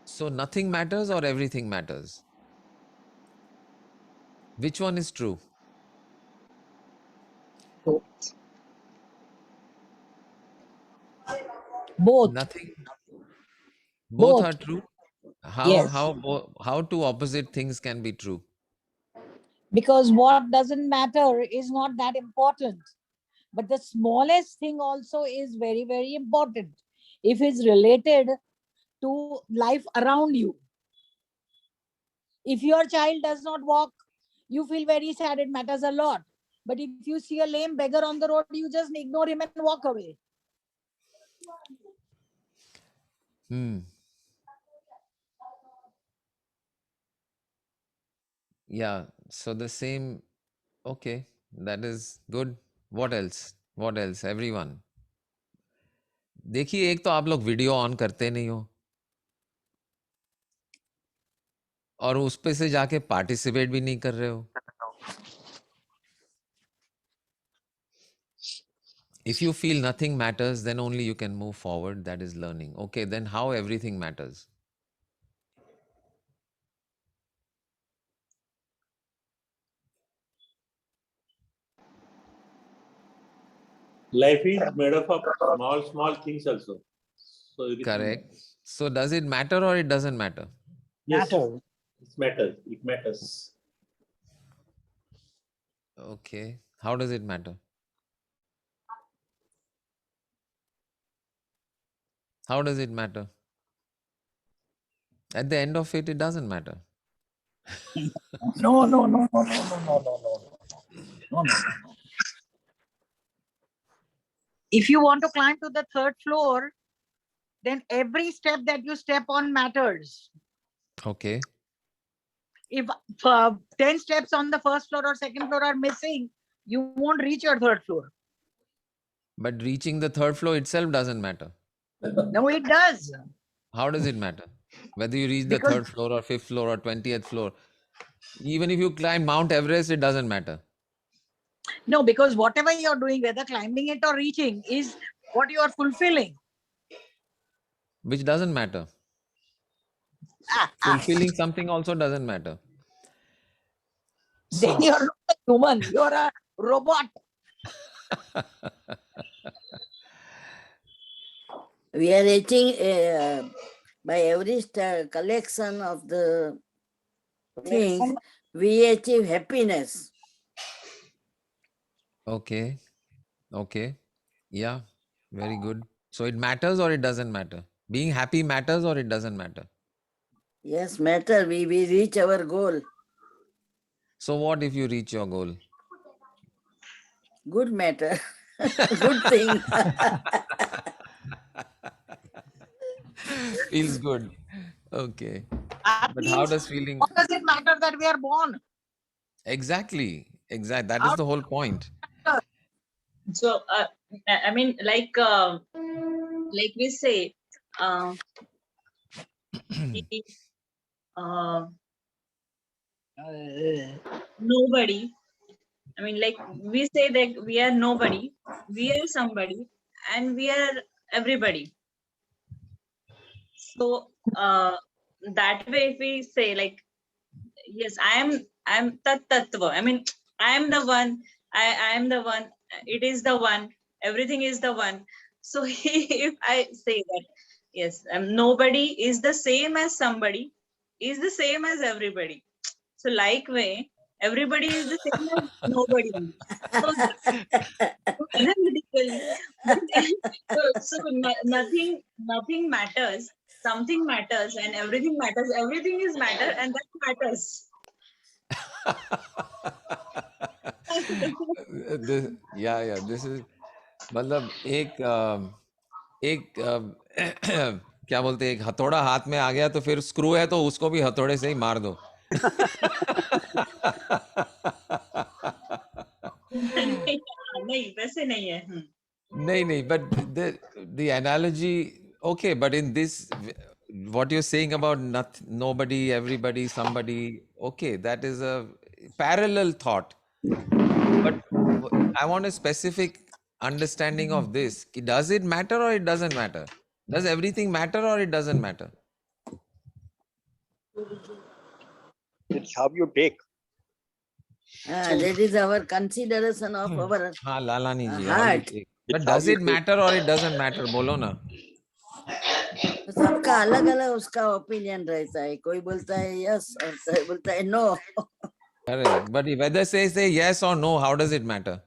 so nothing matters or everything matters? Which one is true? Both. Nothing. Both Both. are true. Yes. How two opposite things can be true? Because what doesn't matter is not that important. But the smallest thing also is very, very important if it's related to life around you. If your child does not walk, you feel very sad, it matters a lot. But if you see a lame beggar on the road, you just ignore him and walk away. Yeah, so the same. Okay, that is good. What else? What else? Everyone. देखिए, एक तो आप लोग video on करते नहीं हो, और उस पे से जाके पार्टिसिपेट भी नहीं कर रहे हो. If you feel nothing matters, then only you can move forward. That is learning. Okay, then how everything matters? Life is made up of small things also. So everything Correct. So does it matter or it doesn't matter? Yes, Matter. it matters. It matters. Okay. How does it matter? How does it matter? At the end of it, it doesn't matter. No, no, no, no, no, no, no, no, no, no, no, no. If you want to climb to the third floor, then every step that you step on matters. Okay. If 10 steps on the first floor or second floor are missing, you won't reach your third floor. But reaching the third floor itself doesn't matter. No, it does. How does it matter? Whether you reach the Because- third floor or fifth floor or 20th floor. Even if you climb Mount Everest, it doesn't matter. No, because whatever you're doing, whether climbing it or reaching, is what you are fulfilling. Which doesn't matter. Fulfilling something also doesn't matter. Then you're not a human, you're a robot. We are reaching by every collection of the things, we achieve happiness. Okay. Okay. Yeah. Very good. So it matters or it doesn't matter? Being happy matters or it doesn't matter? Yes, matter. We reach our goal. So what if you reach your goal? Good matter. Good thing. Feels good. Okay. At But how least, does feeling... what does it matter that we are born? Exactly. That is the whole point. So I mean, like we say, nobody. I mean, like we say that we are nobody, we are somebody, and we are everybody. So that way, if we say like, yes, I am tat tattva. I mean, I am the one. I am the one. It is the one. Everything is the one. So if I say that, yes, nobody is the same as somebody, is the same as everybody. So like way, everybody is the same as nobody. So analytically, so nothing matters. Something matters, and everything matters. Everything is matter, and that matters. This is मतलब एक क्या बोलते हैं, एक हथौड़ा हाथ में आ गया तो फिर स्क्रू है तो उसको भी हथौड़े से ही मार दो. नहीं वैसे नहीं है. नहीं, but the analogy, okay, but in this, what you're saying about nobody, everybody, somebody, okay, that is a parallel thought. But I want a specific understanding of this. Does it matter or it doesn't matter? Does everything matter or it doesn't matter? It's how you take. That is our consideration of our हाँ लालानी जी, how you heart. take. But does it matter or it doesn't matter? बोलो ना. तो सबका अलग अलग उसका opinion रहता है. कोई बोलता है यस और कोई बोलता है no. Correct. But whether say yes or no, how does it matter?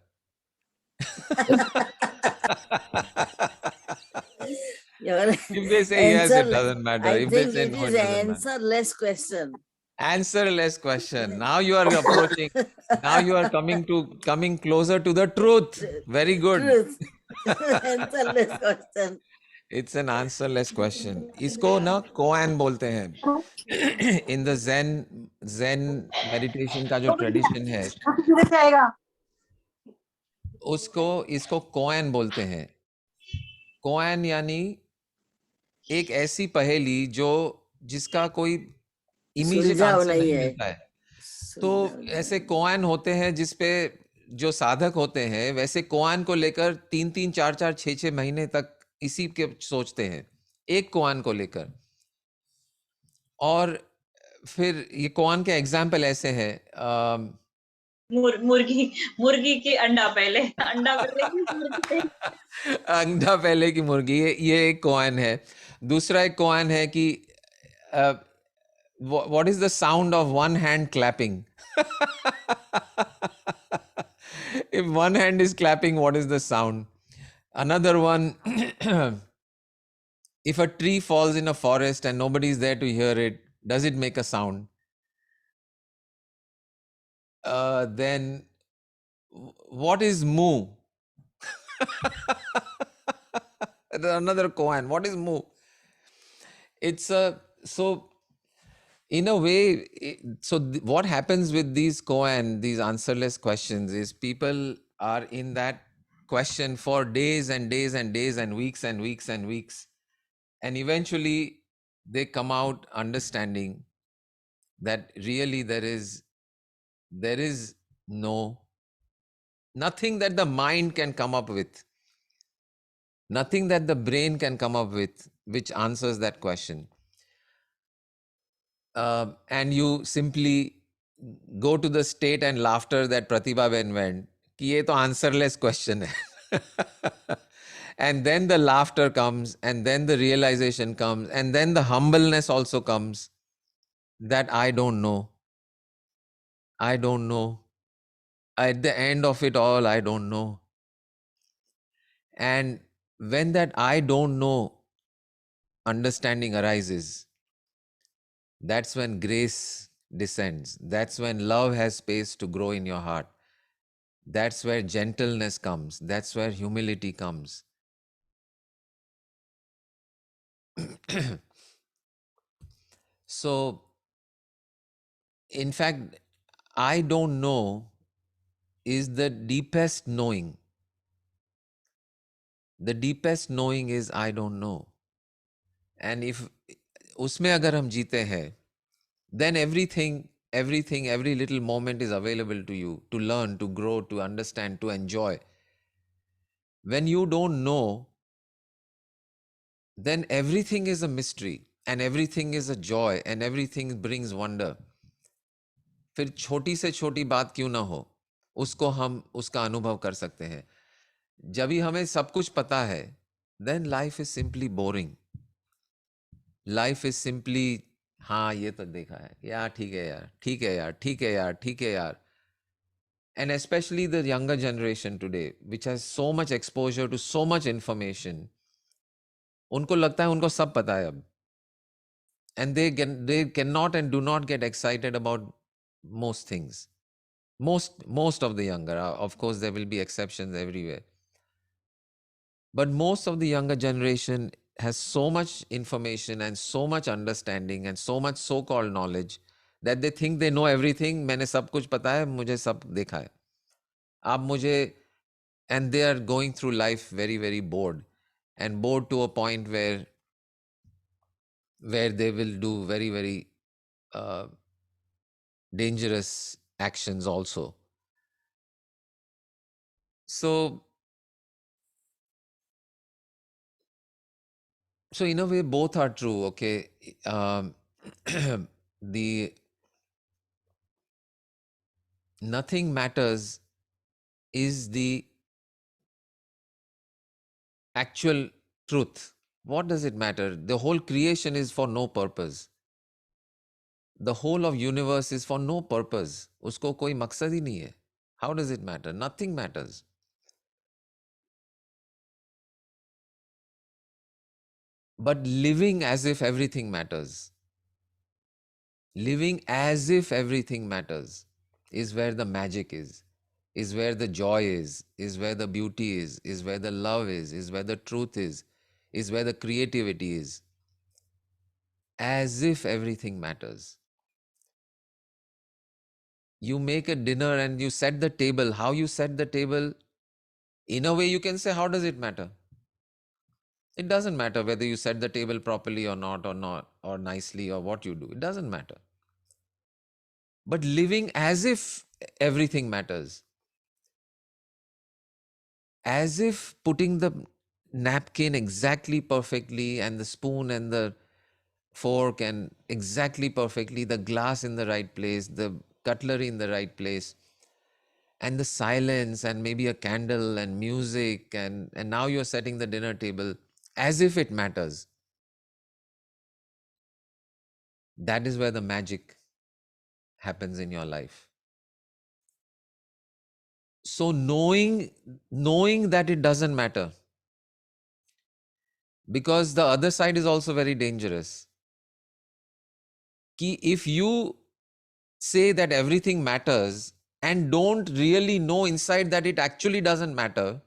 If they say yes, it doesn't matter. I If they think say it no, is it an doesn't matter. answerless question. Answerless question. Now you are approaching. Now you are coming closer to the truth. Very good. Truth. Answerless question. It's an answerless question. इसको ना Koen बोलते हैं. In the Zen meditation का जो tradition है, इसको Koen बोलते हैं. कोएन यानी एक ऐसी पहेली जिसका कोई इमीडिएट सुलझाव आंसर नहीं नहीं है. मिलता है. तो ऐसे कोएन होते हैं जिसपे जो साधक होते हैं वैसे कोआन को लेकर 3-3, 4-4, 6-6 महीने तक इसी के सोचते हैं, एक कोआन को लेकर. और फिर ये कोआन के एग्जाम्पल ऐसे हैं. मुर्गी की अंडा पहले की मुर्गी अंडा पहले की मुर्गी, ये एक कॉइन है। दूसरा एक कॉइन है कि what is the sound of one hand clapping? If one hand is clapping, what is the sound? Another one, if a tree falls in a forest and nobody is there to hear it, does it make a sound? Then what is moo? Another koan. What is moo? It's a so in a way. What happens with these koan, these answerless questions, is people are in that question for days and days and days and weeks and weeks and weeks, and eventually they come out understanding that really there is nothing that the mind can come up with, nothing that the brain can come up with which answers that question. And you simply go to the state and laughter that Pratibha Ben went, कि ये तो answerless question hai. And then the laughter comes, and then the realization comes, and then the humbleness also comes that I don't know. I don't know. At the end of it all, I don't know. And when that I don't know understanding arises, that's when grace descends. That's when love has space to grow in your heart. That's where gentleness comes. That's where humility comes. So, in fact, I don't know is the deepest knowing. The deepest knowing is I don't know. And if उसमें अगर हम जीते हैं, then everything, every little moment is available to you to learn, to grow, to understand, to enjoy. When you don't know, then everything is a mystery and everything is a joy and everything brings wonder. फिर छोटी से छोटी बात क्यों ना हो, उसको हम उसका अनुभव कर सकते हैं. जब भी हमें सब कुछ पता है, then life is simply boring. Life is simply, हाँ ये तो देखा है यार, ठीक है यार, ठीक है यार, ठीक है यार, ठीक है यार. And especially the younger generation today, which has so much exposure to so much information, उनको लगता है उनको सब पता है अब. And they cannot and do not get excited about most things. Most of the younger, of course there will be exceptions everywhere, but most of the younger generation has so much information and so much understanding and so much so-called knowledge that they think they know everything. मैंने सब कुछ पता है, मुझे सब देखा है, आप मुझे. And they are going through life very, very bored, and bored to a point where they will do very, very dangerous actions also. So in a way, both are true. Okay, the nothing matters is the actual truth. What does it matter? The whole creation is for no purpose. The whole of universe is for no purpose. उसको कोई मकसद ही नहीं है. How does it matter? Nothing matters. But living as if everything matters, living as if everything matters is where the magic is where the joy is where the beauty is where the love is where the truth is where the creativity is. As if everything matters. You make a dinner and you set the table. How you set the table, in a way you can say, how does it matter? It doesn't matter whether you set the table properly or not, or nicely, or what you do. It doesn't matter. But living as if everything matters, as if putting the napkin exactly perfectly and the spoon and the fork and exactly perfectly, the glass in the right place, the cutlery in the right place, and the silence and maybe a candle and music, and now you're setting the dinner table as if it matters. That is where the magic happens in your life. So knowing that it doesn't matter, because the other side is also very dangerous. Ki if you say that everything matters and don't really know inside that it actually doesn't matter,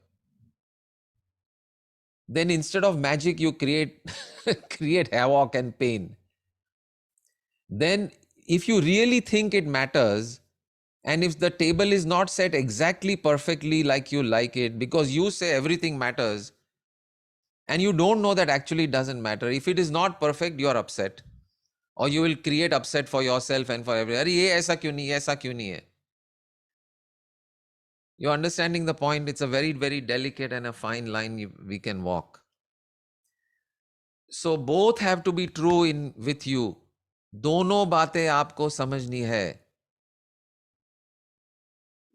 then instead of magic you create create havoc and pain. Then if you really think it matters, and if the table is not set exactly perfectly like you like it, because you say everything matters and you don't know that actually it doesn't matter, if it is not perfect, you are upset, or you will create upset for yourself and for everyone. अरे ये ऐसा क्यों नहीं है, ऐसा क्यों नहीं है? You're understanding the point? It's a very, very delicate and a fine line we can walk. So both have to be true in with you. दोनों बातें आपको समझनी है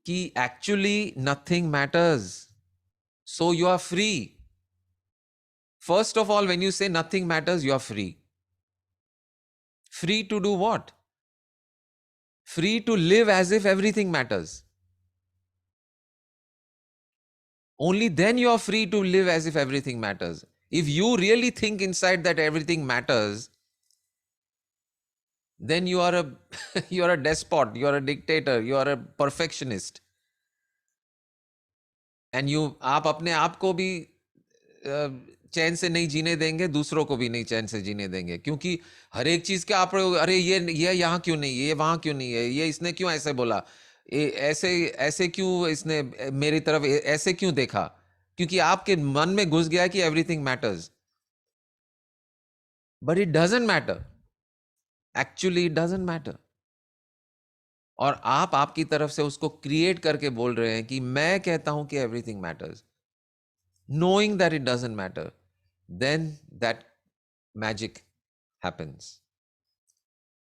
कि actually nothing matters. So you are free. First of all, when you say nothing matters, you are free. Free to do what? Free to live as if everything matters. Only then you are free to live as if everything matters. If you really think inside that everything matters, then you are a you are a despot, you are a dictator, you are a perfectionist. And you आप अपने आप को भी चैन से नहीं जीने देंगे, दूसरों को भी नहीं चैन से जीने देंगे, क्योंकि हर एक चीज के आप अरे ये यहाँ क्यों नहीं है, ये वहां क्यों नहीं है, ये इसने क्यों ऐसे बोला, ऐसे ऐसे क्यों इसने मेरी तरफ ऐसे क्यों देखा, क्योंकि आपके मन में घुस गया कि everything matters. But it doesn't matter. Actually it doesn't matter. और आप आपकी तरफ से उसको क्रिएट करके बोल रहे हैं कि मैं कहता हूं कि everything matters, knowing that it doesn't matter, then that magic happens.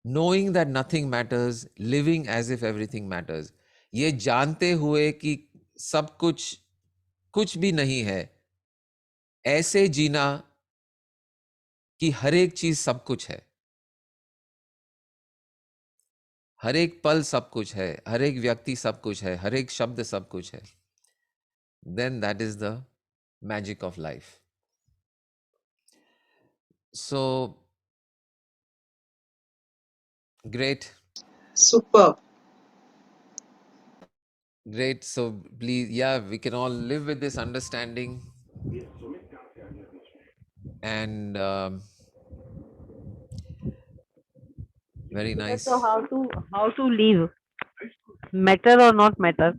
Knowing that nothing matters, living as if everything matters. ये जानते हुए कि सब कुछ भी नहीं है, ऐसे जीना कि हर एक चीज सब कुछ है, हर एक पल सब कुछ है, हर एक व्यक्ति सब कुछ है, हर एक शब्द सब कुछ है. Then that is the magic of life. So great. Superb. Great. So please, yeah, we can all live with this understanding. And very nice. So how to live? Matter or not matter?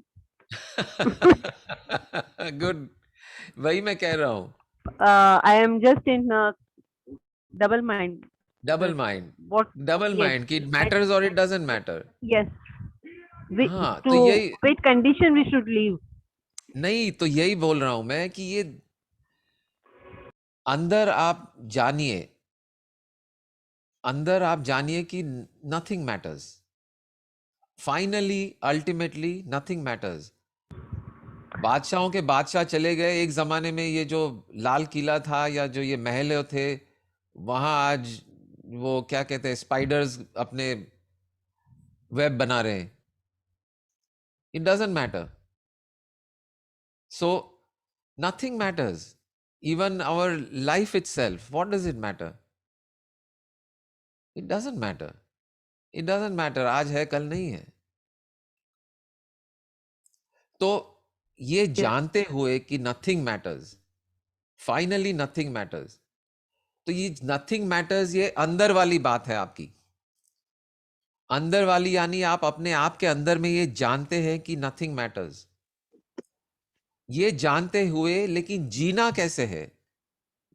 Good. वही मैं कह रहा हूँ. I am just in double mind. Double mind. What? Double Yes. mind कि it matters or it doesn't matter. Yes. हाँ, तो यही With condition we should live. नहीं, तो यही बोल रहा हूं मैं कि ये अंदर आप जानिए कि nothing matters. Finally, ultimately, nothing matters. बादशाहों के बादशाह चले गए. एक जमाने में ये जो लाल किला था या जो ये महल थे, वहां आज वो क्या कहते हैं, स्पाइडर्स अपने वेब बना रहे हैं. It doesn't matter. So nothing matters. Even our life itself, what does it matter? It doesn't matter. It doesn't matter. आज है कल नहीं है. तो ये जानते हुए कि nothing matters, finally nothing matters. तो ये nothing matters, ये अंदर वाली बात है आपकी. अंदर वाली यानी आप अपने आप के अंदर में ये जानते हैं कि nothing matters. ये जानते हुए लेकिन जीना कैसे है?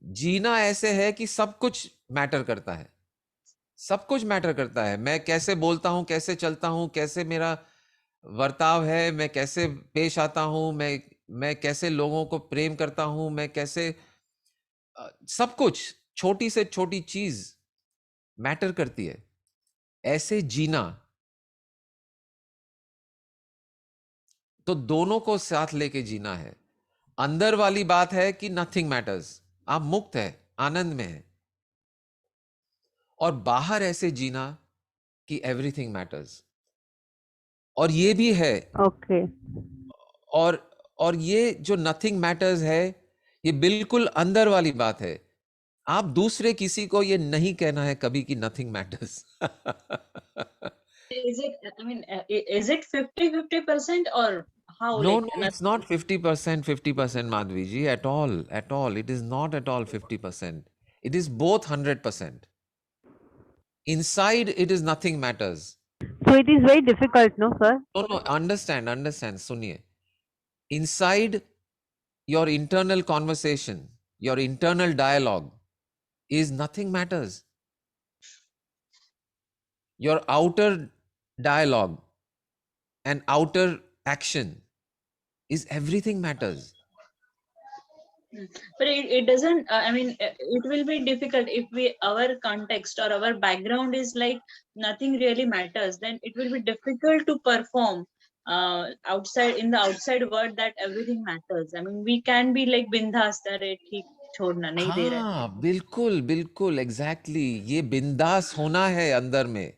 जीना ऐसे है कि सब कुछ मैटर करता है. सब कुछ मैटर करता है. मैं कैसे बोलता हूं, कैसे चलता हूं, कैसे मेरा वर्ताव है, मैं कैसे पेश आता हूं, मैं कैसे लोगों को प्रेम करता हूं, मैं कैसे सब कुछ, छोटी से छोटी चीज मैटर करती है. ऐसे जीना, तो दोनों को साथ लेके जीना है। अंदर वाली बात है कि नथिंग मैटर्स, आप मुक्त है, आनंद में है, और बाहर ऐसे जीना कि एवरीथिंग मैटर्स। और ये भी है, Okay. और और ये जो नथिंग मैटर्स है, ये बिल्कुल अंदर वाली बात है। आप दूसरे किसी को ये नहीं कहना है कभी कि nothing matters. Is it, I mean, is it 50-50% or how, No, like, no, it's not 50%, 50%, Madhvi ji, at all, at all. It is not at all 50%. It is both 100%. Inside, it is nothing matters. So it is very difficult, no, sir? No, no, understand, suniye. Inside, your internal conversation, your internal dialogue is nothing matters. Your outer dialogue and outer action is everything matters. but it doesn't, I mean, it will be difficult if our context or our background is like nothing really matters, then it will be difficult to perform outside, in the outside world, that everything matters. I mean, we can be like bindas that ठीक छोड़ना नहीं दे रहा है. हाँ, बिल्कुल बिल्कुल, exactly, ये बिंदास होना है अंदर में।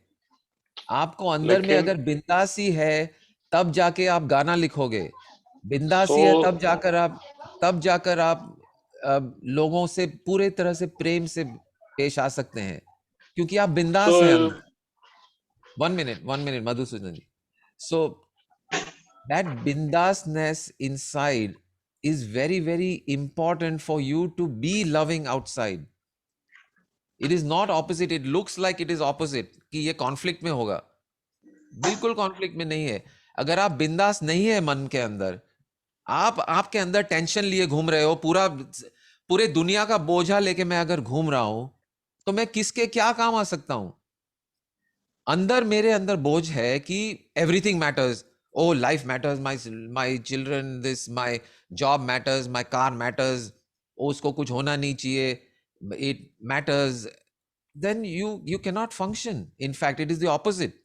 आपको अंदर में लेकिन अगर बिंदासी है, तब जाके आप गाना लिखोगे। बिंदासी है, तो तब जाकर आप लोगों से पूरे तरह से प्रेम से पेश आ सकते हैं, क्योंकि आप बिंदास हैं तो अंदर। 1 minute, Madhusudan ji. So that bindasness inside is very, very important for you to be loving outside. It is not opposite. It looks like it is opposite, कि ये conflict में होगा। बिल्कुल conflict में नहीं है। अगर आप बिंदास नहीं है मन के अंदर, आपके अंदर टेंशन लिए घूम रहे हो, पूरे दुनिया का बोझा लेके मैं अगर घूम रहा हूं, तो मैं किसके क्या काम आ सकता हूं? अंदर, मेरे अंदर बोझ है कि everything matters, oh life matters, my children this, my job matters, my car matters, उसको कुछ होना नहीं चाहिए, it matters, then you cannot function. In fact, it is the opposite.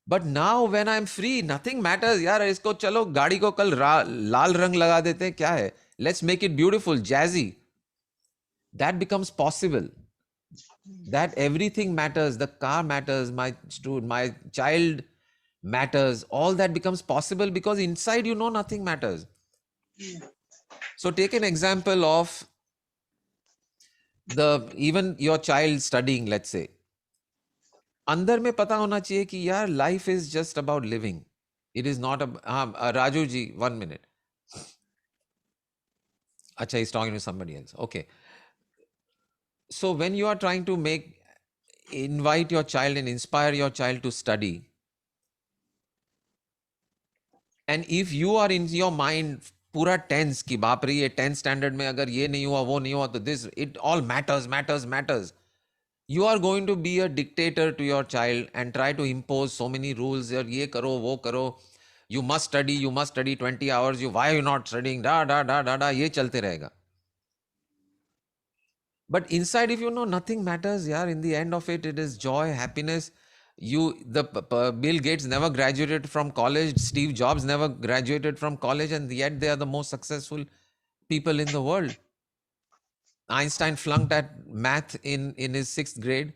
But now when I'm free, nothing matters. यार, इसको चलो गाड़ी को कल लाल रंग लगा देते हैं, क्या है? Let's make it beautiful, jazzy. That becomes possible. That everything matters. The car matters. My child matters. All that becomes possible because inside you know nothing matters. So take an example of even your child studying, let's say. अंदर में पता होना चाहिए कि यार, life is just about living. It is not. हाँ, Raju ji, 1 minute. अच्छा, he's talking to somebody else. Okay. So when you are trying to invite your child and inspire your child to study, and if you are in your mind पूरा tense कि बाप रे, ये 10th standard में अगर ये नहीं हुआ, वो नहीं हुआ, तो this, it all matters, you are going to be a dictator to your child and try to impose so many rules. ये करो, वो करो, you must study 20 hours, why are you not studying, da, ये चलते रहेगा. But inside, if you know nothing matters, yaar, in the end of it, it is joy, happiness. Bill Gates never graduated from college, Steve Jobs never graduated from college, and yet they are the most successful people in the world. Einstein flunked at math in his 6th grade,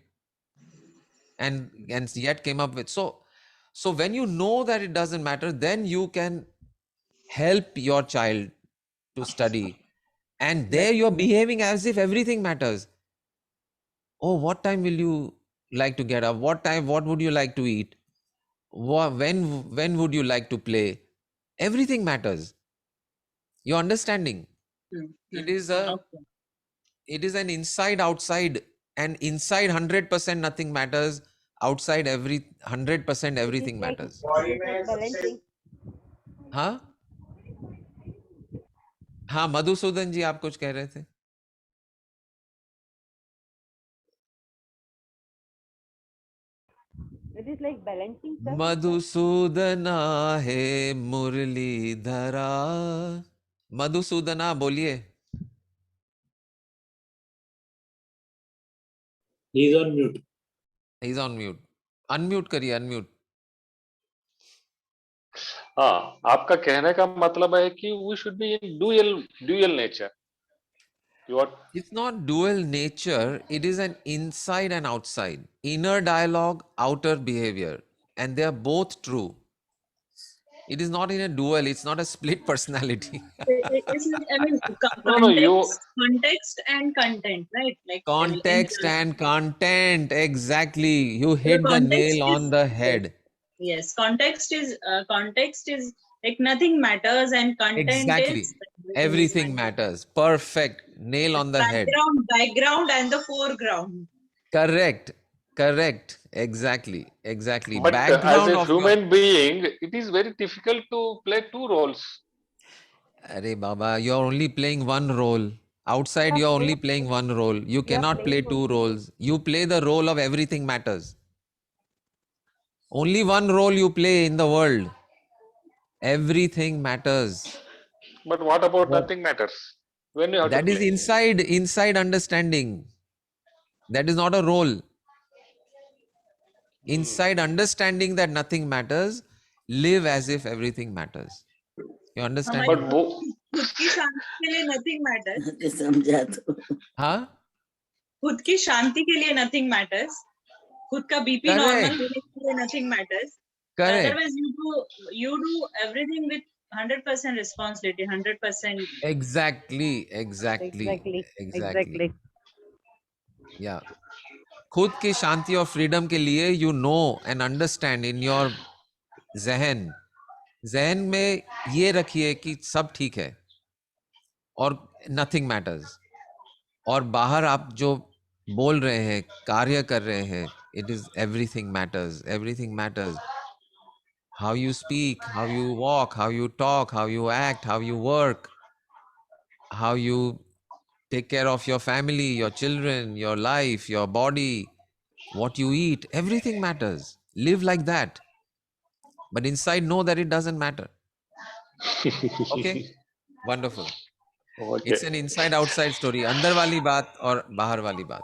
and yet came up with. So when you know that it doesn't matter, then you can help your child to study, and there you're behaving as if everything matters. Oh, what time will you like to get up? What would you like to eat? When would you like to play? Everything matters. You're understanding. It is Okay. it is an inside outside, and inside 100% nothing matters. Outside 100% everything matters. Balancing. हाँ हाँ, मधुसूदन जी, आप कुछ कह रहे थे? It is like balancing, sir. Madhusudana है मुरलीधरा. मधुसूदना, बोलिए. He is on mute. He's on mute. Unmute करिए, unmute. हाँ, आपका कहने का मतलब है कि we should be in dual nature. You are It's not dual nature, it is an inside and outside. Inner dialogue, outer behavior. And they are both true. It is not in a dual, it's not a split personality. I mean, no, you context and content, right? Like Context and content, exactly. You the hit the context nail on is the head. yes, context is like nothing matters, and content Exactly. is Everything matters. Perfect. Nail on the head. background, and the foreground. Correct. Correct. Exactly. Exactly. but as Background a of your. human being, it is very difficult to play two roles. Arey Baba, you're only playing one role. Outside, you're only playing one role. You cannot play two roles. You play the role of everything matters. Only one role you play in the world. Everything matters. But what about nothing matters? When you have That to is play. inside understanding. That is not a role. Inside understanding that nothing matters, live as if everything matters. You understand हमारी me? खुद की शांति के लिए nothing matters. समझा तो Huh? खुद की शांति के लिए nothing matters. खुद का BP normal Correct. होने के लिए nothing matters. Correct. Otherwise, you do everything with 100% responsibility, 100%. Exactly. Exactly. Yeah. खुद की शांति और फ्रीडम के लिए you know and understand in your जहन में ये रखिए कि सब ठीक है और नथिंग मैटर्स, और बाहर आप जो बोल रहे हैं, कार्य कर रहे हैं, it is everything matters. How you speak, how you walk, how you talk, how you act, how you work, how you take care of your family, your children, your life, your body, what you eat, everything matters. Live like that. But inside, know that it doesn't matter. Okay? Wonderful. Okay. It's an inside outside story. Andar wali baat or bahar wali baat.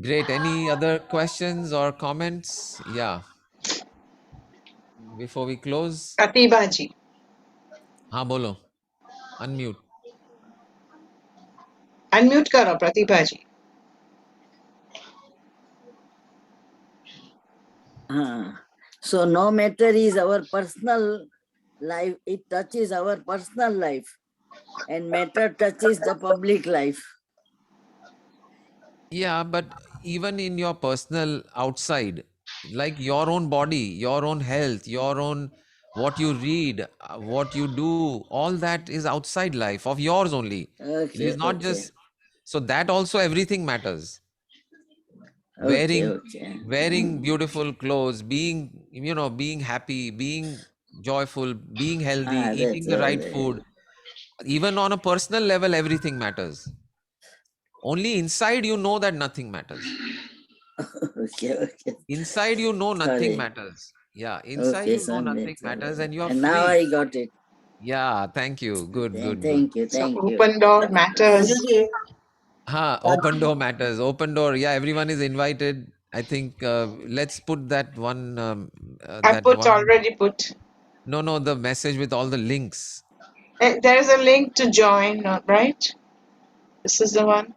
Great. Any other questions or comments? Yeah. Before we close. प्रतिभा जी हाँ बोलो. Unmute. Unmute करो प्रतिभा जी. So no matter is our personal life, it touches our personal life, and matter touches the public life. Yeah, but even in your personal outside, like your own body, your own health, your own what you read, what you do, all that is outside life of yours only. It is not just so that also everything matters. Wearing beautiful clothes, being being happy, being joyful, being healthy, eating the right food. Even on a personal level, everything matters. Only inside you know that nothing matters. Inside you know nothing matters. Yeah, inside you know nothing matters, and you are And free. now I got it. Yeah, thank you. Good. Thank you. Open door matters. Sanju ji Open door matters. Open door. Yeah, everyone is invited. I think let's put that one. I already put. No, the message with all the links. There is a link to join, right? This is the one.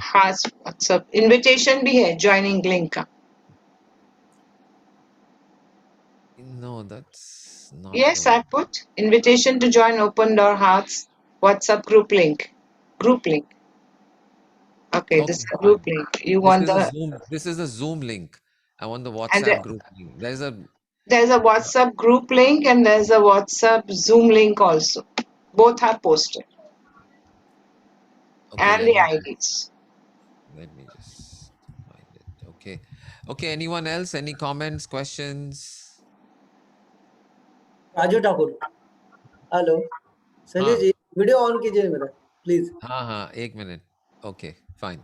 हाँ, WhatsApp invitation भी है, joining link का. No, that's not. Yes, I put invitation to join Open Door Hearts WhatsApp group link. Okay, this is a group link. You want the This is a Zoom link. I want the WhatsApp group link. There's a WhatsApp group link and there's a WhatsApp Zoom link also. Both are posted. And the IDs. Let me just find it. Okay. Anyone else? Any comments, questions? Raju Thakur. Hello Sanjay ji, video on कीजिए मेरा please. हाँ 1 minute. Okay fine.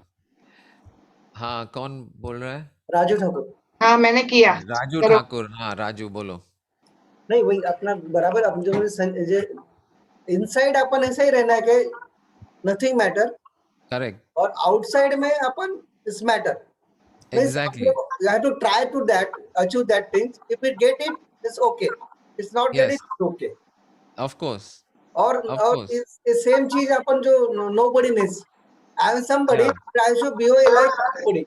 हाँ, कौन बोल रहा है? राजू ठाकुर. हाँ, मैंने किया. राजू ठाकुर. हाँ, राजू बोलो. नहीं, वही अपना बराबर. अपन जो इनसाइड अपन ऐसा ही रहना है कि नथिंग मैटर. करेक्ट. और आउटसाइड में अपन इस matter. Means Exactly. you have to try to achieve that things. If you get it, it's okay. It's not get it, Yes, it's okay. of course. Or Of course. is same चीज अपन जो nobody needs. I am somebody. Yeah. I should behave like somebody.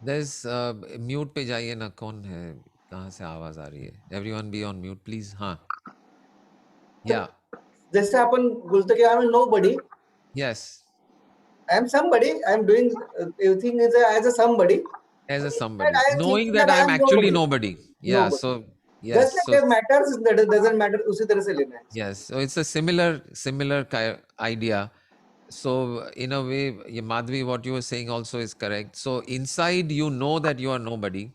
There's mute पे जाइए ना, कौन है, कहाँ से आवाज आ रही है? Everyone be on mute please. हाँ. Yeah. जैसे अपन बोलते कि I am nobody. Yes. I am somebody. I am doing everything as a somebody. As a But somebody, I am knowing thinking that that I I am am actually nobody. nobody. Yeah. Nobody. So yes. Just like So that matters that it doesn't matter. उसी तरह से लेना है. yes. So it's a similar idea. So in a way, Madhvi, what you were saying also is correct. So inside you know that you are nobody,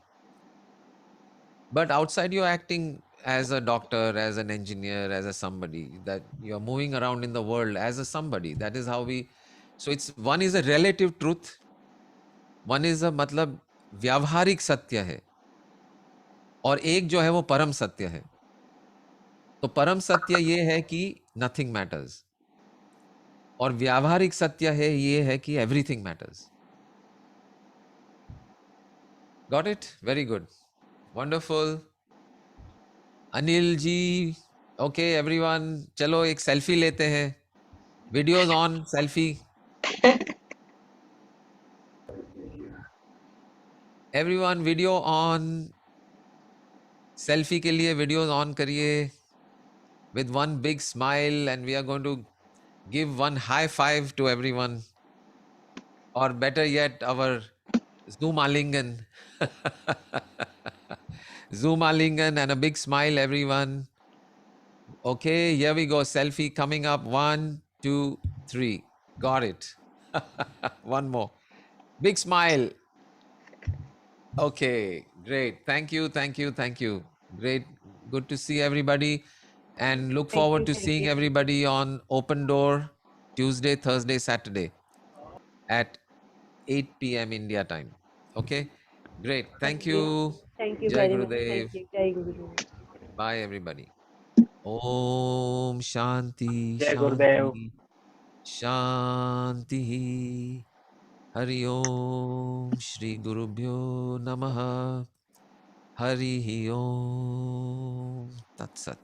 but outside you're acting as a doctor, as an engineer, as a somebody, that you're moving around in the world as a somebody. That is how we. So it's one is a relative truth, one is a मतलब व्यावहारिक सत्य है, और एक जो है वो परम सत्य है. तो परम सत्य ये है कि नथिंग मैटर्स, और व्यावहारिक सत्य है ये है कि everything matters. Got it? Very good, wonderful. Anil ji, okay everyone, चलो एक सेल्फी लेते हैं. Videos on, selfie. Everyone video on. Selfie के लिए वीडियोस ऑन करिए. With one big smile, and we are going to give one high five to everyone, or better yet, our Zoomalingan. Zoomalingan, and a big smile, everyone. Okay, here we go. Selfie coming up. 1, 2, 3. Got it. One more. Big smile. Okay, great. Thank you, thank you, thank you. Great. Good to see everybody. And look forward to seeing everybody on Open Door Tuesday, Thursday, Saturday at 8 p.m. India time. Okay, great. Thank you. Thank you Jai very much. Gurudev. Thank you. Jai Guru. Bye, everybody. Om Shanti, Jai Gurudev. Shanti, Shanti. Hari Om Shri Gurubhyo Namaha. Hari Om Tat Sat.